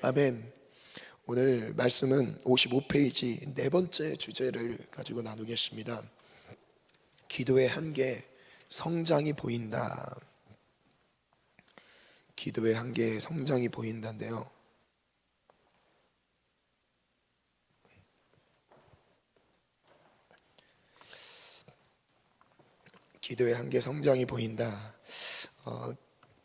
아멘. 오늘 말씀은 55페이지 네 번째 주제를 가지고 나누겠습니다. 기도의 한계, 성장이 보인다. 기도의 한계, 성장이 보인다인데요. 기도의 한계, 성장이 보인다.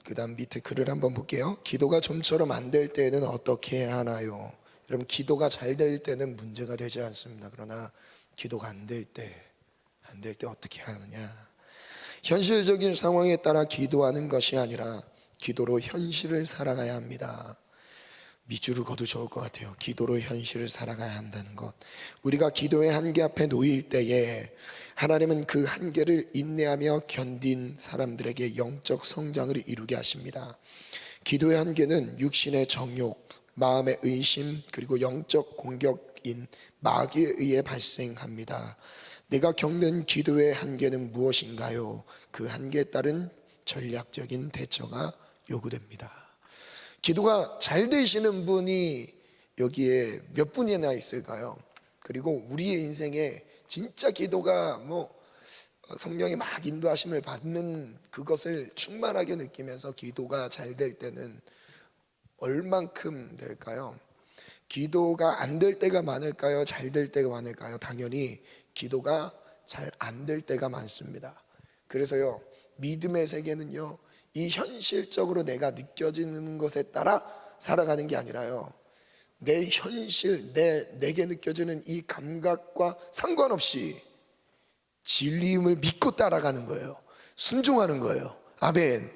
그 다음 밑에 글을 한번 볼게요. 기도가 좀처럼 안 될 때는 어떻게 해야 하나요? 여러분, 기도가 잘 될 때는 문제가 되지 않습니다. 그러나 기도가 안 될 때 어떻게 하느냐? 현실적인 상황에 따라 기도하는 것이 아니라 기도로 현실을 살아가야 합니다. 밑줄을 그어도 좋을 것 같아요. 기도로 현실을 살아가야 한다는 것. 우리가 기도의 한계 앞에 놓일 때에 하나님은 그 한계를 인내하며 견딘 사람들에게 영적 성장을 이루게 하십니다. 기도의 한계는 육신의 정욕, 마음의 의심, 그리고 영적 공격인 마귀에 의해 발생합니다. 내가 겪는 기도의 한계는 무엇인가요? 그 한계에 따른 전략적인 대처가 요구됩니다. 기도가 잘 되시는 분이 여기에 몇 분이나 있을까요? 그리고 우리의 인생에 진짜 기도가 성령이 막 인도하심을 받는 그것을 충만하게 느끼면서 기도가 잘 될 때는 얼만큼 될까요? 기도가 안 될 때가 많을까요? 잘 될 때가 많을까요? 당연히 기도가 잘 안 될 때가 많습니다. 그래서요, 믿음의 세계는요, 이 현실적으로 내가 느껴지는 것에 따라 살아가는 게 아니라요, 내 현실, 내게 느껴지는 이 감각과 상관없이 진리임을 믿고 따라가는 거예요. 순종하는 거예요. 아멘.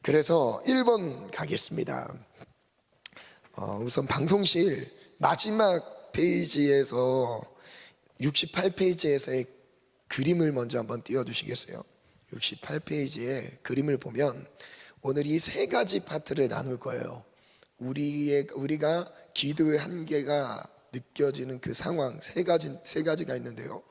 그래서 1번 가겠습니다. 우선 방송실 마지막 페이지에서 68페이지에서의 그림을 먼저 한번 띄워주시겠어요? 68페이지에 그림을 보면 오늘 이 세 가지 파트를 나눌 거예요. 우리가 기도의 한계가 느껴지는 그 상황 세 가지가 있는데요.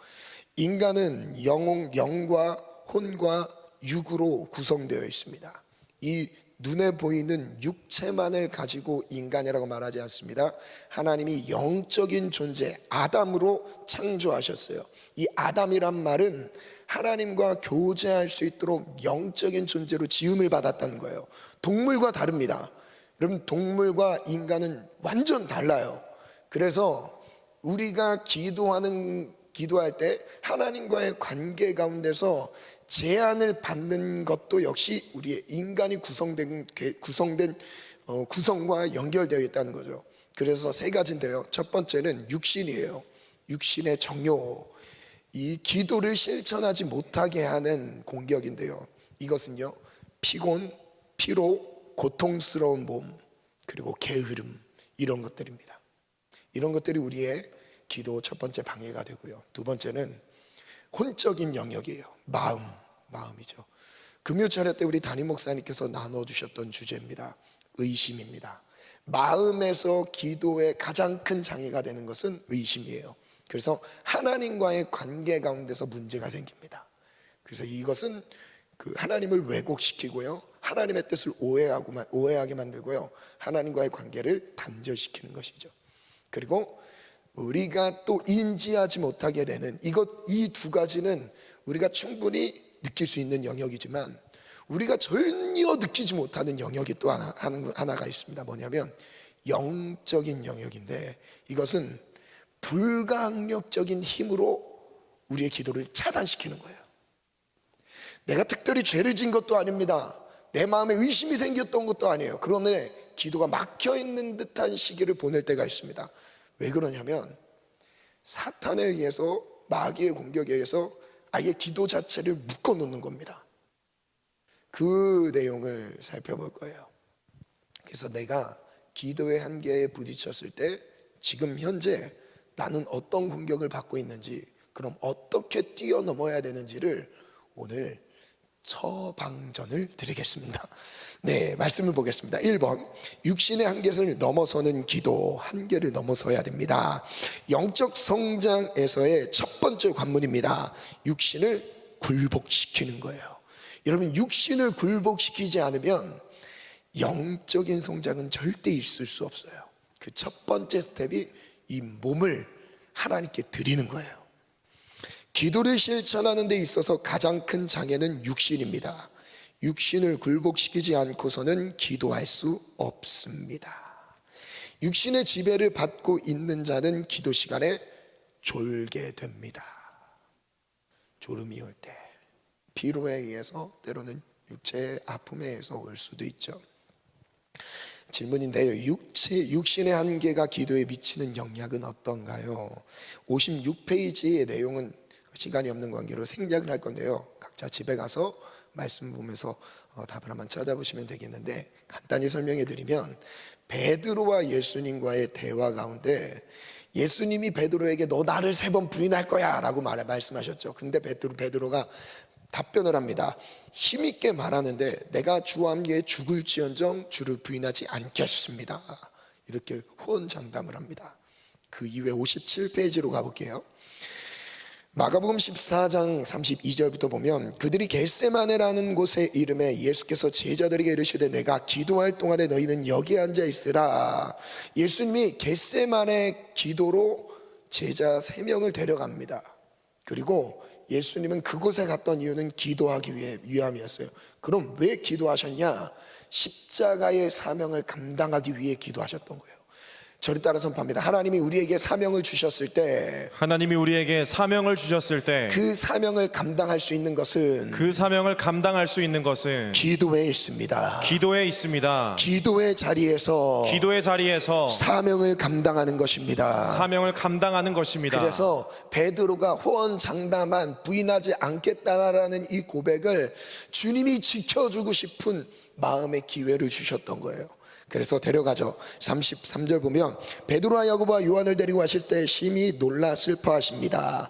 인간은 영과 혼과 육으로 구성되어 있습니다. 이 눈에 보이는 육체만을 가지고 인간이라고 말하지 않습니다. 하나님이 영적인 존재 아담으로 창조하셨어요. 이 아담이란 말은 하나님과 교제할 수 있도록 영적인 존재로 지음을 받았다는 거예요. 동물과 다릅니다. 여러분, 동물과 인간은 완전 달라요. 그래서 우리가 기도할 때 하나님과의 관계 가운데서 제한을 받는 것도 역시 우리의 인간이 구성된 구성과 연결되어 있다는 거죠. 그래서 세 가지인데요. 첫 번째는 육신이에요. 육신의 정욕, 이 기도를 실천하지 못하게 하는 공격인데요. 이것은요, 피곤, 피로, 고통스러운 몸, 그리고 게으름, 이런 것들입니다. 이런 것들이 우리의 기도 첫 번째 방해가 되고요. 두 번째는 혼적인 영역이에요. 마음이죠. 금요 차례 때 우리 담임 목사님께서 나눠주셨던 주제입니다. 의심입니다. 마음에서 기도의 가장 큰 장애가 되는 것은 의심이에요. 그래서 하나님과의 관계 가운데서 문제가 생깁니다. 그래서 이것은 하나님을 왜곡시키고요, 하나님의 뜻을 오해하게 만들고요, 하나님과의 관계를 단절시키는 것이죠. 그리고 우리가 또 인지하지 못하게 되는 이 두 가지는 우리가 충분히 느낄 수 있는 영역이지만 우리가 전혀 느끼지 못하는 영역이 또 하나가 있습니다. 뭐냐면 영적인 영역인데, 이것은 불가항력적인 힘으로 우리의 기도를 차단시키는 거예요. 내가 특별히 죄를 진 것도 아닙니다. 내 마음에 의심이 생겼던 것도 아니에요. 그런데 기도가 막혀있는 듯한 시기를 보낼 때가 있습니다. 왜 그러냐면 사탄에 의해서, 마귀의 공격에 의해서 아예 기도 자체를 묶어놓는 겁니다. 그 내용을 살펴볼 거예요. 그래서 내가 기도의 한계에 부딪혔을 때 지금 현재 나는 어떤 공격을 받고 있는지, 그럼 어떻게 뛰어넘어야 되는지를 오늘 처방전을 드리겠습니다. 네, 말씀을 보겠습니다. 1번, 육신의 한계를 넘어서는 기도, 한계를 넘어서야 됩니다. 영적 성장에서의 첫 번째 관문입니다. 육신을 굴복시키는 거예요. 여러분, 육신을 굴복시키지 않으면 영적인 성장은 절대 있을 수 없어요. 그 첫 번째 스텝이 이 몸을 하나님께 드리는 거예요. 기도를 실천하는 데 있어서 가장 큰 장애는 육신입니다. 육신을 굴복시키지 않고서는 기도할 수 없습니다. 육신의 지배를 받고 있는 자는 기도 시간에 졸게 됩니다. 졸음이 올 때, 피로에 의해서, 때로는 육체의 아픔에 의해서 올 수도 있죠. 질문인데요, 육신의 한계가 기도에 미치는 영향은 어떤가요? 56페이지의 내용은 시간이 없는 관계로 생략을 할 건데요, 각자 집에 가서 말씀 보면서 답을 한번 찾아보시면 되겠는데, 간단히 설명해 드리면, 베드로와 예수님과의 대화 가운데 예수님이 베드로에게 너 나를 3번 부인할 거야 라고 말씀하셨죠. 근데 베드로가 답변을 합니다. 힘있게 말하는데, 내가 주와 함께 죽을지언정 주를 부인하지 않겠습니다. 이렇게 호언장담을 합니다. 그 이후에 57페이지로 가볼게요. 마가복음 14장 32절부터 보면, 그들이 겟세마네라는 곳에 이름에 예수께서 제자들에게 이르시되 내가 기도할 동안에 너희는 여기 앉아 있으라. 예수님이 겟세마네 기도로 제자 3명을 데려갑니다. 그리고 예수님은 그곳에 갔던 이유는 기도하기 위함이었어요. 그럼 왜 기도하셨냐? 십자가의 사명을 감당하기 위해 기도하셨던 거예요. 저를 따라 선포합니다. 하나님이 우리에게 사명을 주셨을 때, 그 사명을 감당할 수 있는 것은 기도에 있습니다. 기도의 자리에서 사명을 감당하는 것입니다. 그래서 베드로가 호언장담한 부인하지 않겠다라는 이 고백을 주님이 지켜주고 싶은 마음의 기회를 주셨던 거예요. 그래서 데려가죠. 33절 보면, 베드로와 야고보와 요한을 데리고 가실 때 심히 놀라 슬퍼하십니다.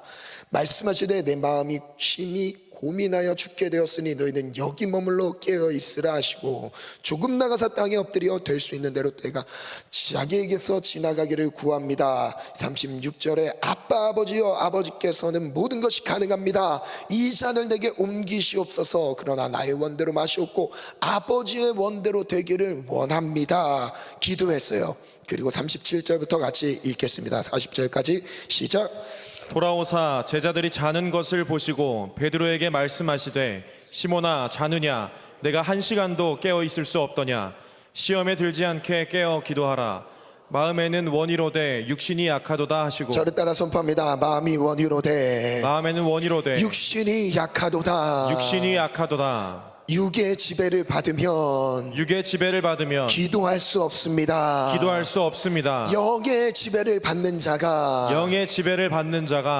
말씀하시되 내 마음이 심히 고민하여 죽게 되었으니 너희는 여기 머물러 깨어 있으라 하시고, 조금 나가서 땅에 엎드려 될 수 있는 대로 때가 자기에게서 지나가기를 구합니다. 36절에 아빠 아버지여, 아버지께서는 모든 것이 가능합니다. 이 잔을 내게 옮기시옵소서. 그러나 나의 원대로 마시옵고 아버지의 원대로 되기를 원합니다. 기도했어요. 그리고 37절부터 같이 읽겠습니다. 40절까지 시작. 돌아오사 제자들이 자는 것을 보시고 베드로에게 말씀하시되 시몬아 자느냐, 내가 1시간도 깨어 있을 수 없더냐? 시험에 들지 않게 깨어 기도하라. 마음에는 원이로되 육신이 약하도다 하시고. 저를 따라 선포합니다. 마음에는 원이로되 육신이 약하도다. 육의 지배를 받으면 기도할 수 없습니다. 영의 지배를 받는 자가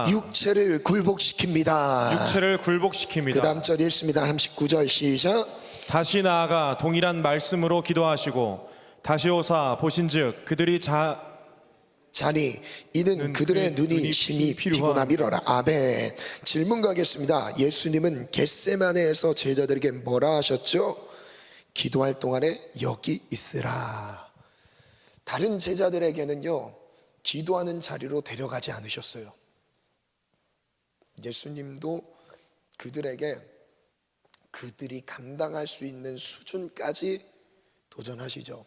육체를 굴복시킵니다. 그 다음 절 읽습니다. 39절 시작. 다시 나아가 동일한 말씀으로 기도하시고 다시 오사 보신즉 그들이 자니 이는 그들의 눈이 심히 피곤함이로라. 아멘. 질문 가겠습니다. 예수님은 겟세마네에서 제자들에게 뭐라 하셨죠? 기도할 동안에 여기 있으라. 다른 제자들에게는요, 기도하는 자리로 데려가지 않으셨어요. 예수님도 그들에게 그들이 감당할 수 있는 수준까지 도전하시죠.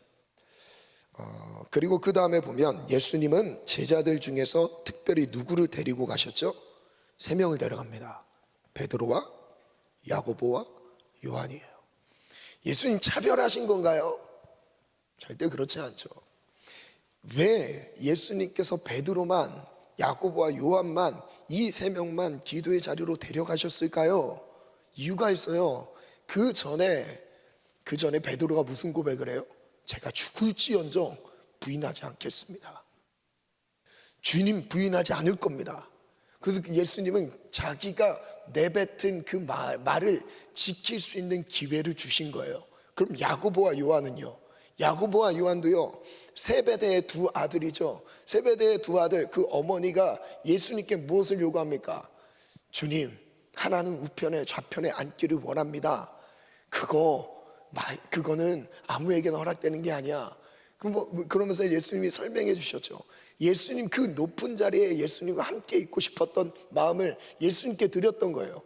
그리고 그 다음에 보면 예수님은 제자들 중에서 특별히 누구를 데리고 가셨죠? 3명을 데려갑니다. 베드로와 야고보와 요한이에요. 예수님 차별하신 건가요? 절대 그렇지 않죠. 왜 예수님께서 베드로만, 야고보와 요한만, 이 3명만 기도의 자리로 데려가셨을까요? 이유가 있어요. 그 전에 베드로가 무슨 고백을 해요? 제가 죽을지언정 부인하지 않겠습니다. 주님 부인하지 않을 겁니다. 그래서 예수님은 자기가 내뱉은 그 말을 지킬 수 있는 기회를 주신 거예요. 그럼 야고보와 요한은요? 야고보와 요한도요, 세베대의 2 아들이죠. 세베대의 2 아들, 그 어머니가 예수님께 무엇을 요구합니까? 주님, 하나는 우편에 좌편에 앉기를 원합니다. 그거는 아무에게나 허락되는 게 아니야. 그러면서 예수님이 설명해 주셨죠. 예수님 그 높은 자리에 예수님과 함께 있고 싶었던 마음을 예수님께 드렸던 거예요.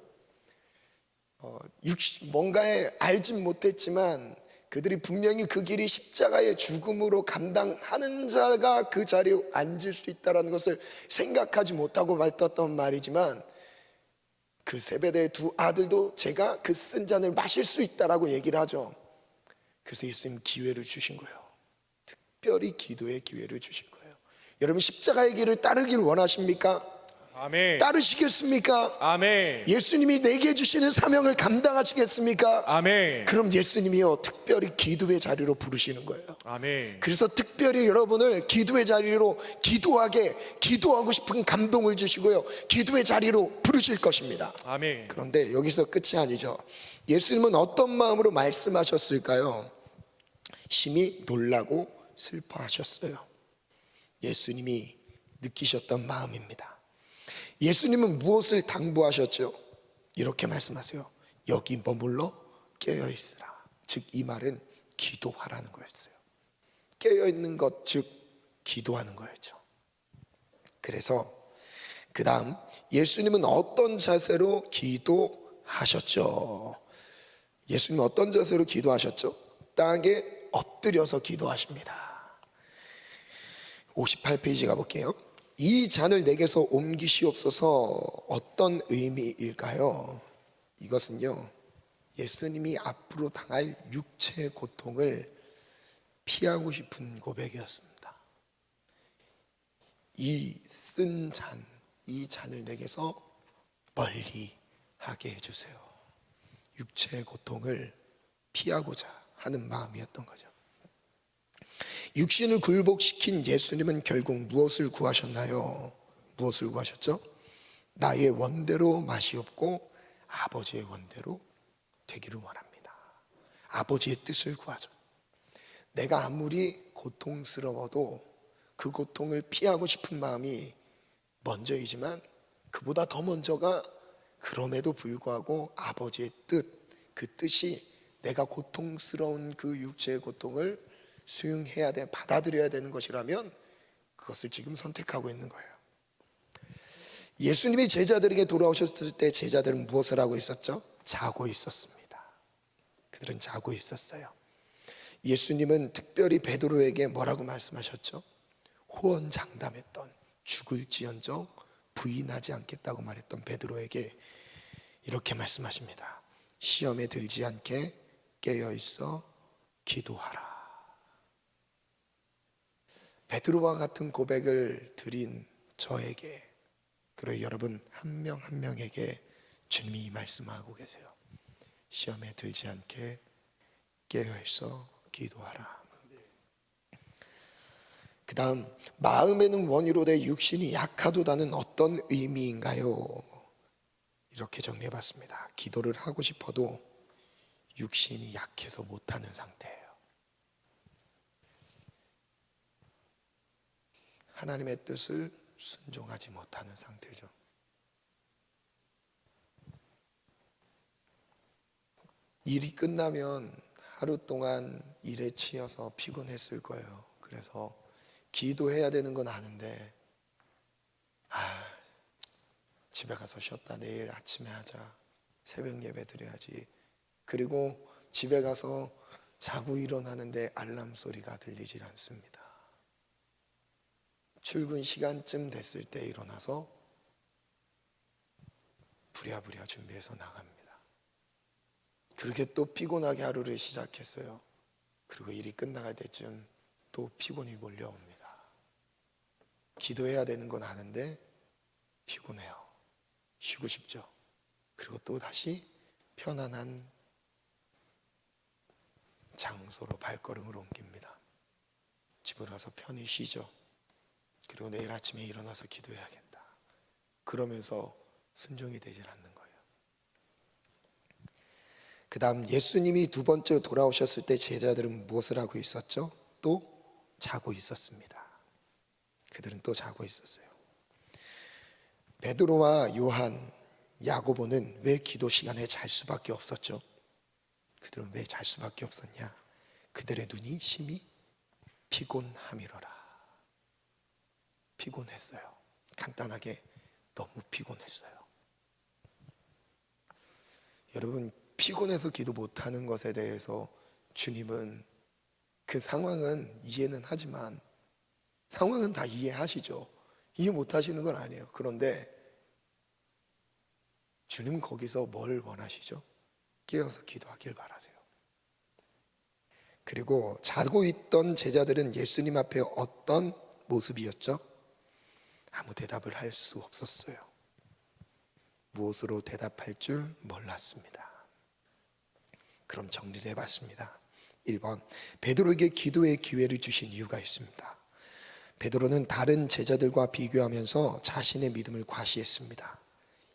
뭔가에 알진 못했지만 그들이 분명히 그 길이 십자가의 죽음으로 감당하는 자가 그 자리에 앉을 수 있다는 것을 생각하지 못하고 맡았던 말이지만, 그 세베대의 두 아들도 제가 그 쓴 잔을 마실 수 있다라고 얘기를 하죠. 그래서 예수님 기회를 주신 거예요. 특별히 기도의 기회를 주신 거예요. 여러분, 십자가의 길을 따르길 원하십니까? 아멘. 따르시겠습니까? 아멘. 예수님이 내게 주시는 사명을 감당하시겠습니까? 아멘. 그럼 예수님이요 특별히 기도의 자리로 부르시는 거예요. 아멘. 그래서 특별히 여러분을 기도의 자리로 기도하고 싶은 감동을 주시고요, 기도의 자리로 부르실 것입니다. 아멘. 그런데 여기서 끝이 아니죠. 예수님은 어떤 마음으로 말씀하셨을까요? 심히 놀라고 슬퍼하셨어요. 예수님이 느끼셨던 마음입니다. 예수님은 무엇을 당부하셨죠? 이렇게 말씀하세요. 여기 머물러 깨어있으라. 즉 이 말은 기도하라는 거였어요. 깨어있는 것, 즉 기도하는 거였죠. 그래서 그 다음 예수님은 어떤 자세로 기도하셨죠? 예수님은 어떤 자세로 기도하셨죠? 땅에 엎드려서 기도하십니다. 58페이지 가볼게요. 이 잔을 내게서 옮기시옵소서. 어떤 의미일까요? 이것은요, 예수님이 앞으로 당할 육체의 고통을 피하고 싶은 고백이었습니다. 이 쓴 잔, 이 잔을 내게서 멀리 하게 해주세요. 육체의 고통을 피하고자 하는 마음이었던 거죠. 육신을 굴복시킨 예수님은 결국 무엇을 구하셨나요? 무엇을 구하셨죠? 나의 원대로 마시옵고 아버지의 원대로 되기를 원합니다. 아버지의 뜻을 구하죠. 내가 아무리 고통스러워도 그 고통을 피하고 싶은 마음이 먼저이지만, 그보다 더 먼저가 그럼에도 불구하고 아버지의 뜻, 그 뜻이 내가 고통스러운 그 육체의 고통을 수용해야 돼, 받아들여야 되는 것이라면 그것을 지금 선택하고 있는 거예요. 예수님이 제자들에게 돌아오셨을 때 제자들은 무엇을 하고 있었죠? 자고 있었습니다. 그들은 자고 있었어요. 예수님은 특별히 베드로에게 뭐라고 말씀하셨죠? 호언장담했던, 죽을지언정 부인하지 않겠다고 말했던 베드로에게 이렇게 말씀하십니다. 시험에 들지 않게 깨어있어 기도하라. 베드로와 같은 고백을 드린 저에게, 그리고 여러분 한 명 한 명에게 주님이 말씀하고 계세요. 시험에 들지 않게 깨어있어 기도하라. 그 다음, 마음에는 원이로 돼 육신이 약하도다는 어떤 의미인가요? 이렇게 정리해 봤습니다. 기도를 하고 싶어도 육신이 약해서 못하는 상태예요. 하나님의 뜻을 순종하지 못하는 상태죠. 일이 끝나면 하루 동안 일에 치여서 피곤했을 거예요. 그래서 기도해야 되는 건 아는데, 집에 가서 쉬었다 내일 아침에 하자, 새벽 예배 드려야지. 그리고 집에 가서 자고 일어나는데 알람 소리가 들리질 않습니다. 출근 시간쯤 됐을 때 일어나서 부랴부랴 준비해서 나갑니다. 그렇게 또 피곤하게 하루를 시작했어요. 그리고 일이 끝나갈 때쯤 또 피곤이 몰려옵니다. 기도해야 되는 건 아는데 피곤해요. 쉬고 싶죠. 그리고 또 다시 편안한 장소로 발걸음을 옮깁니다. 집으로 가서 편히 쉬죠. 그리고 내일 아침에 일어나서 기도해야겠다. 그러면서 순종이 되질 않는 거예요. 그 다음 예수님이 두 번째 돌아오셨을 때 제자들은 무엇을 하고 있었죠? 또 자고 있었습니다. 그들은 또 자고 있었어요. 베드로와 요한, 야고보는 왜 기도 시간에 잘 수밖에 없었죠? 그들은 왜 잘 수밖에 없었냐? 그들의 눈이 심히 피곤함이로라. 피곤했어요. 간단하게 너무 피곤했어요. 여러분, 피곤해서 기도 못하는 것에 대해서 주님은 그 상황은 이해는 하지만 상황은 다 이해하시죠. 이해 못 하시는 건 아니에요. 그런데 주님은 거기서 뭘 원하시죠? 깨어서 기도하길 바라세요. 그리고 자고 있던 제자들은 예수님 앞에 어떤 모습이었죠? 아무 대답을 할 수 없었어요. 무엇으로 대답할 줄 몰랐습니다. 그럼 정리를 해봤습니다. 1번, 베드로에게 기도의 기회를 주신 이유가 있습니다. 베드로는 다른 제자들과 비교하면서 자신의 믿음을 과시했습니다.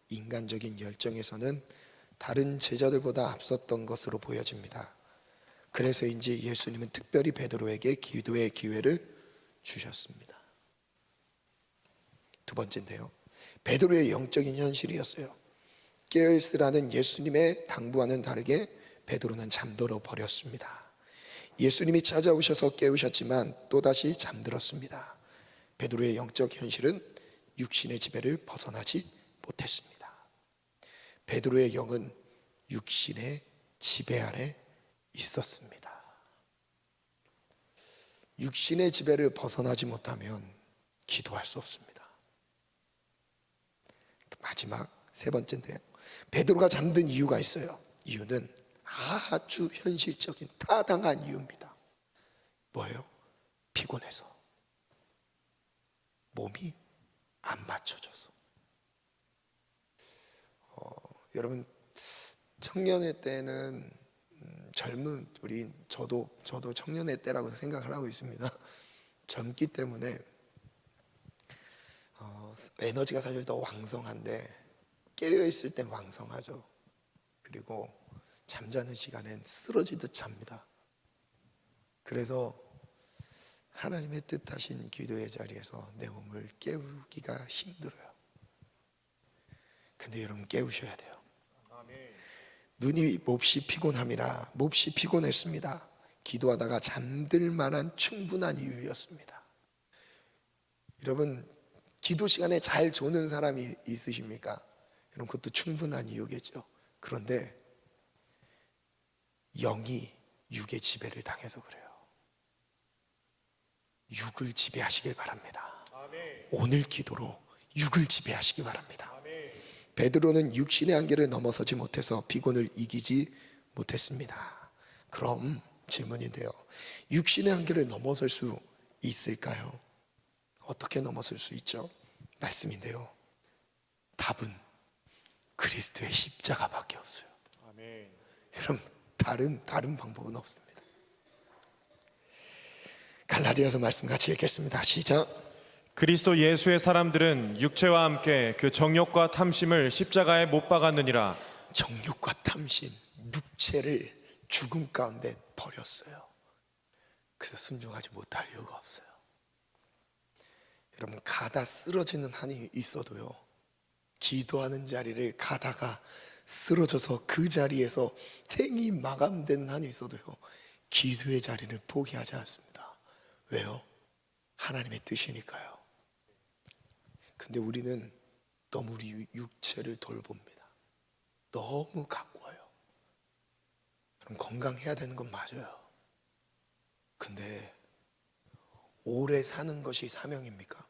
인간적인 열정에서는 다른 제자들보다 앞섰던 것으로 보여집니다. 그래서인지 예수님은 특별히 베드로에게 기도의 기회를 주셨습니다. 두 번째인데요, 베드로의 영적인 현실이었어요. 깨어있으라는 예수님의 당부와는 다르게 베드로는 잠들어 버렸습니다. 예수님이 찾아오셔서 깨우셨지만 또다시 잠들었습니다. 베드로의 영적 현실은 육신의 지배를 벗어나지 못했습니다. 베드로의 영은 육신의 지배 아래 있었습니다. 육신의 지배를 벗어나지 못하면 기도할 수 없습니다. 마지막 세 번째인데요, 베드로가 잠든 이유가 있어요. 이유는 아주 현실적인 타당한 이유입니다. 뭐예요? 피곤해서, 몸이 안 받쳐줘서. 여러분, 청년의 때는 젊은 저도 청년의 때라고 생각을 하고 있습니다. 젊기 때문에 에너지가 사실 더 왕성한데 깨어 있을 땐 왕성하죠. 그리고 잠자는 시간엔 쓰러지듯 잡니다. 그래서 하나님의 뜻하신 기도의 자리에서 내 몸을 깨우기가 힘들어요. 근데 여러분, 깨우셔야 돼요. 눈이 몹시 피곤함이라 몹시 피곤했습니다. 기도하다가 잠들 만한 충분한 이유였습니다. 여러분, 기도 시간에 잘 조는 사람이 있으십니까? 여러분, 그것도 충분한 이유겠죠. 그런데 영이 육의 지배를 당해서 그래요. 육을 지배하시길 바랍니다. 오늘 기도로 육을 지배하시기 바랍니다. 베드로는 육신의 한계를 넘어서지 못해서 피곤을 이기지 못했습니다. 그럼 질문인데요, 육신의 한계를 넘어설 수 있을까요? 어떻게 넘어설 수 있죠? 말씀인데요, 답은 그리스도의 십자가밖에 없어요. 아멘. 여러분, 다른 방법은 없습니다. 갈라디아서 말씀 같이 읽겠습니다. 시작. 그리스도 예수의 사람들은 육체와 함께 그 정욕과 탐심을 십자가에 못 박았느니라. 정욕과 탐심, 육체를 죽음 가운데 버렸어요. 그래서 순종하지 못할 이유가 없어요. 여러분, 가다 쓰러지는 한이 있어도요, 기도하는 자리를 가다가 쓰러져서 그 자리에서 생이 마감되는 한이 있어도요, 기도의 자리를 포기하지 않습니다. 왜요? 하나님의 뜻이니까요. 근데 우리는 너무 우리 육체를 돌봅니다. 너무 가꾸어요. 그럼 건강해야 되는 건 맞아요. 근데 오래 사는 것이 사명입니까?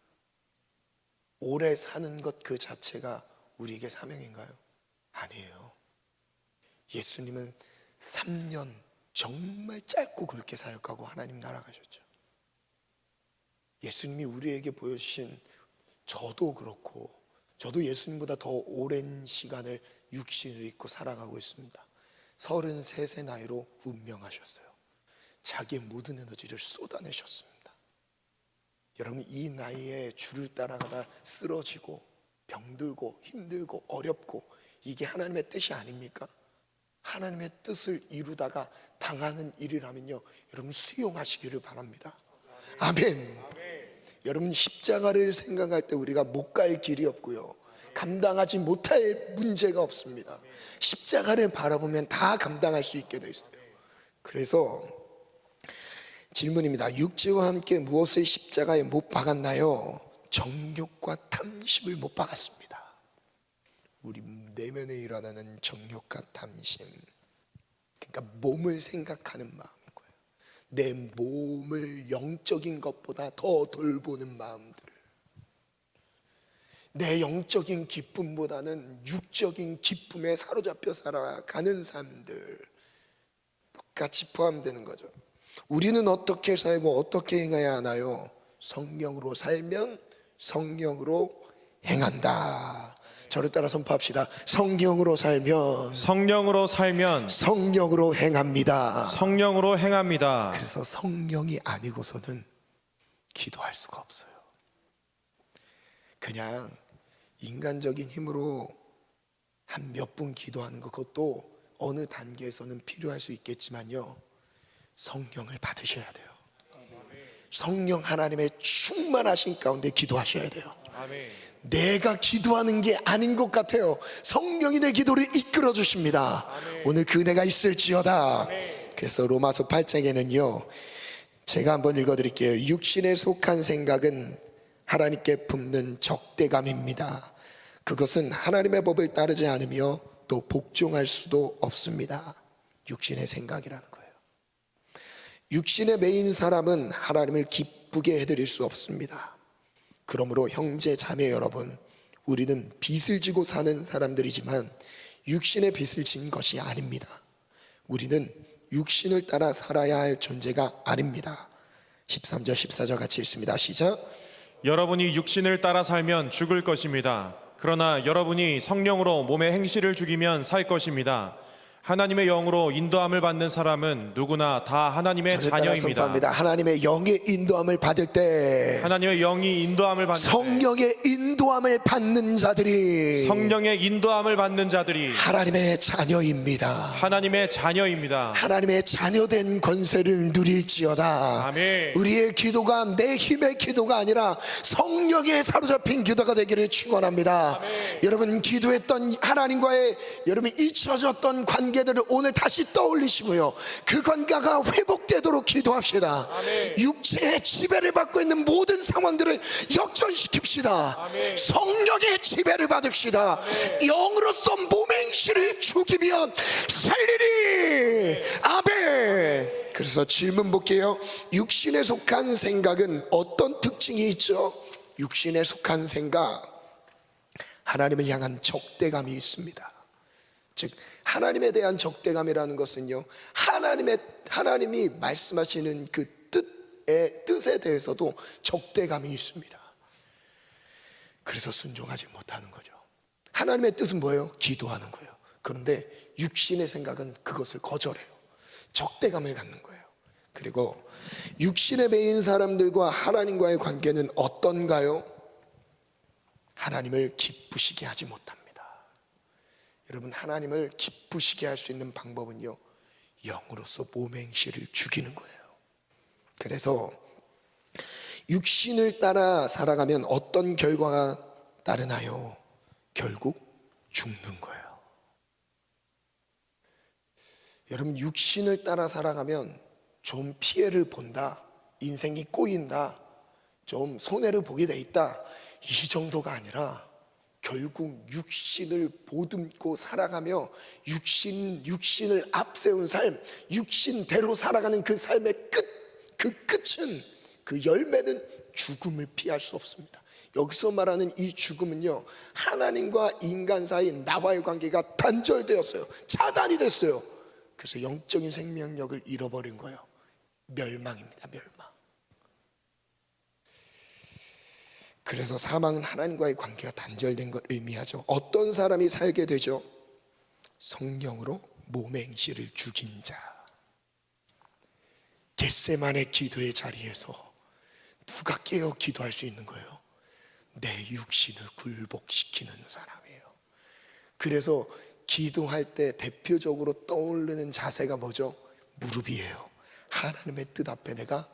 오래 사는 것 그 자체가 우리에게 사명인가요? 아니에요. 예수님은 3년 정말 짧고 굵게 사역하고 하나님 나라 가셨죠. 예수님이 우리에게 보여주신, 저도 그렇고 저도 예수님보다 더 오랜 시간을 육신을 입고 살아가고 있습니다. 33세 나이로 운명하셨어요. 자기의 모든 에너지를 쏟아내셨습니다. 여러분, 이 나이에 주를 따라가다 쓰러지고 병들고 힘들고 어렵고, 이게 하나님의 뜻이 아닙니까? 하나님의 뜻을 이루다가 당하는 일이라면요, 여러분 수용하시기를 바랍니다. 아멘. 여러분, 십자가를 생각할 때 우리가 못 갈 길이 없고요, 감당하지 못할 문제가 없습니다. 십자가를 바라보면 다 감당할 수 있게 돼 있어요. 그래서 질문입니다. 육체와 함께 무엇을 십자가에 못 박았나요? 정욕과 탐심을 못 박았습니다. 우리 내면에 일어나는 정욕과 탐심, 그러니까 몸을 생각하는 마음이에요. 내 몸을 영적인 것보다 더 돌보는 마음들, 내 영적인 기쁨보다는 육적인 기쁨에 사로잡혀 살아가는 삶들 똑같이 포함되는 거죠. 우리는 어떻게 살고 어떻게 행해야 하나요? 성령으로 살면 성령으로 행한다. 저를 따라 선포합시다. 성령으로 살면 성령으로 행합니다. 성령으로 행합니다. 그래서 성령이 아니고서는 기도할 수가 없어요. 그냥 인간적인 힘으로 한 몇 분 기도하는 것, 그것도 어느 단계에서는 필요할 수 있겠지만요, 성령을 받으셔야 돼요. 성령 하나님의 충만하신 가운데 기도하셔야 돼요. 내가 기도하는 게 아닌 것 같아요. 성령이 내 기도를 이끌어 주십니다. 오늘 그 은혜가 있을지어다. 그래서 로마서 8장에는요, 제가 한번 읽어드릴게요. 육신에 속한 생각은 하나님께 품는 적대감입니다. 그것은 하나님의 법을 따르지 않으며 또 복종할 수도 없습니다. 육신의 생각이라는 거예요. 육신에 매인 사람은 하나님을 기쁘게 해드릴 수 없습니다. 그러므로 형제 자매 여러분, 우리는 빚을 지고 사는 사람들이지만 육신의 빚을 진 것이 아닙니다. 우리는 육신을 따라 살아야 할 존재가 아닙니다. 13절 14절 같이 읽습니다. 시작. 여러분이 육신을 따라 살면 죽을 것입니다. 그러나 여러분이 성령으로 몸의 행실을 죽이면 살 것입니다. 하나님의 영으로 인도함을 받는 사람은 누구나 다 하나님의 자녀입니다. 하나님의 영의 인도함을 받을 때, 하나님의 영이 인도함을 받는 성령의 인도함을 받는 자들이 하나님의 자녀입니다. 하나님의 자녀입니다. 하나님의 자녀된 권세를 누릴지어다. 아멘. 우리의 기도가 내 힘의 기도가 아니라 성령에 사로잡힌 기도가 되기를 축원합니다. 아멘. 여러분, 기도했던 하나님과의 여러분 잊혀졌던 관계들을 오늘 다시 떠올리시고요, 그 관계가 회복되도록 기도합시다. 아멘. 육체의 지배를 받고 있는 모든 상황들을 역전시킵시다. 아멘. 성령의 지배를 받읍시다. 아멘. 영으로서 몸의 행실을 죽이면 살리리. 아멘. 그래서 질문 볼게요. 육신에 속한 생각은 어떤 특징이 있죠? 육신에 속한 생각, 하나님을 향한 적대감이 있습니다. 즉 하나님에 대한 적대감이라는 것은요, 하나님이 말씀하시는 그 뜻에 대해서도 적대감이 있습니다. 그래서 순종하지 못하는 거죠. 하나님의 뜻은 뭐예요? 기도하는 거예요. 그런데 육신의 생각은 그것을 거절해요. 적대감을 갖는 거예요. 그리고 육신에 매인 사람들과 하나님과의 관계는 어떤가요? 하나님을 기쁘시게 하지 못합니다. 여러분, 하나님을 기쁘시게 할 수 있는 방법은요, 영으로서 몸의 행실을 죽이는 거예요. 그래서 육신을 따라 살아가면 어떤 결과가 따르나요? 결국 죽는 거예요. 여러분, 육신을 따라 살아가면 좀 피해를 본다, 인생이 꼬인다, 좀 손해를 보게 돼 있다, 이 정도가 아니라 결국 육신을 보듬고 살아가며 육신을 앞세운 삶, 육신대로 살아가는 그 삶의 그 끝은, 그 열매는 죽음을 피할 수 없습니다. 여기서 말하는 이 죽음은요, 하나님과 인간 사이 나와의 관계가 단절되었어요. 차단이 됐어요. 그래서 영적인 생명력을 잃어버린 거예요. 멸망입니다. 멸망. 그래서 사망은 하나님과의 관계가 단절된 걸 의미하죠. 어떤 사람이 살게 되죠? 성령으로 몸의 행실을 죽인 자. 겟세마네 기도의 자리에서 누가 깨어 기도할 수 있는 거예요? 내 육신을 굴복시키는 사람이에요. 그래서 기도할 때 대표적으로 떠오르는 자세가 뭐죠? 무릎이에요. 하나님의 뜻 앞에 내가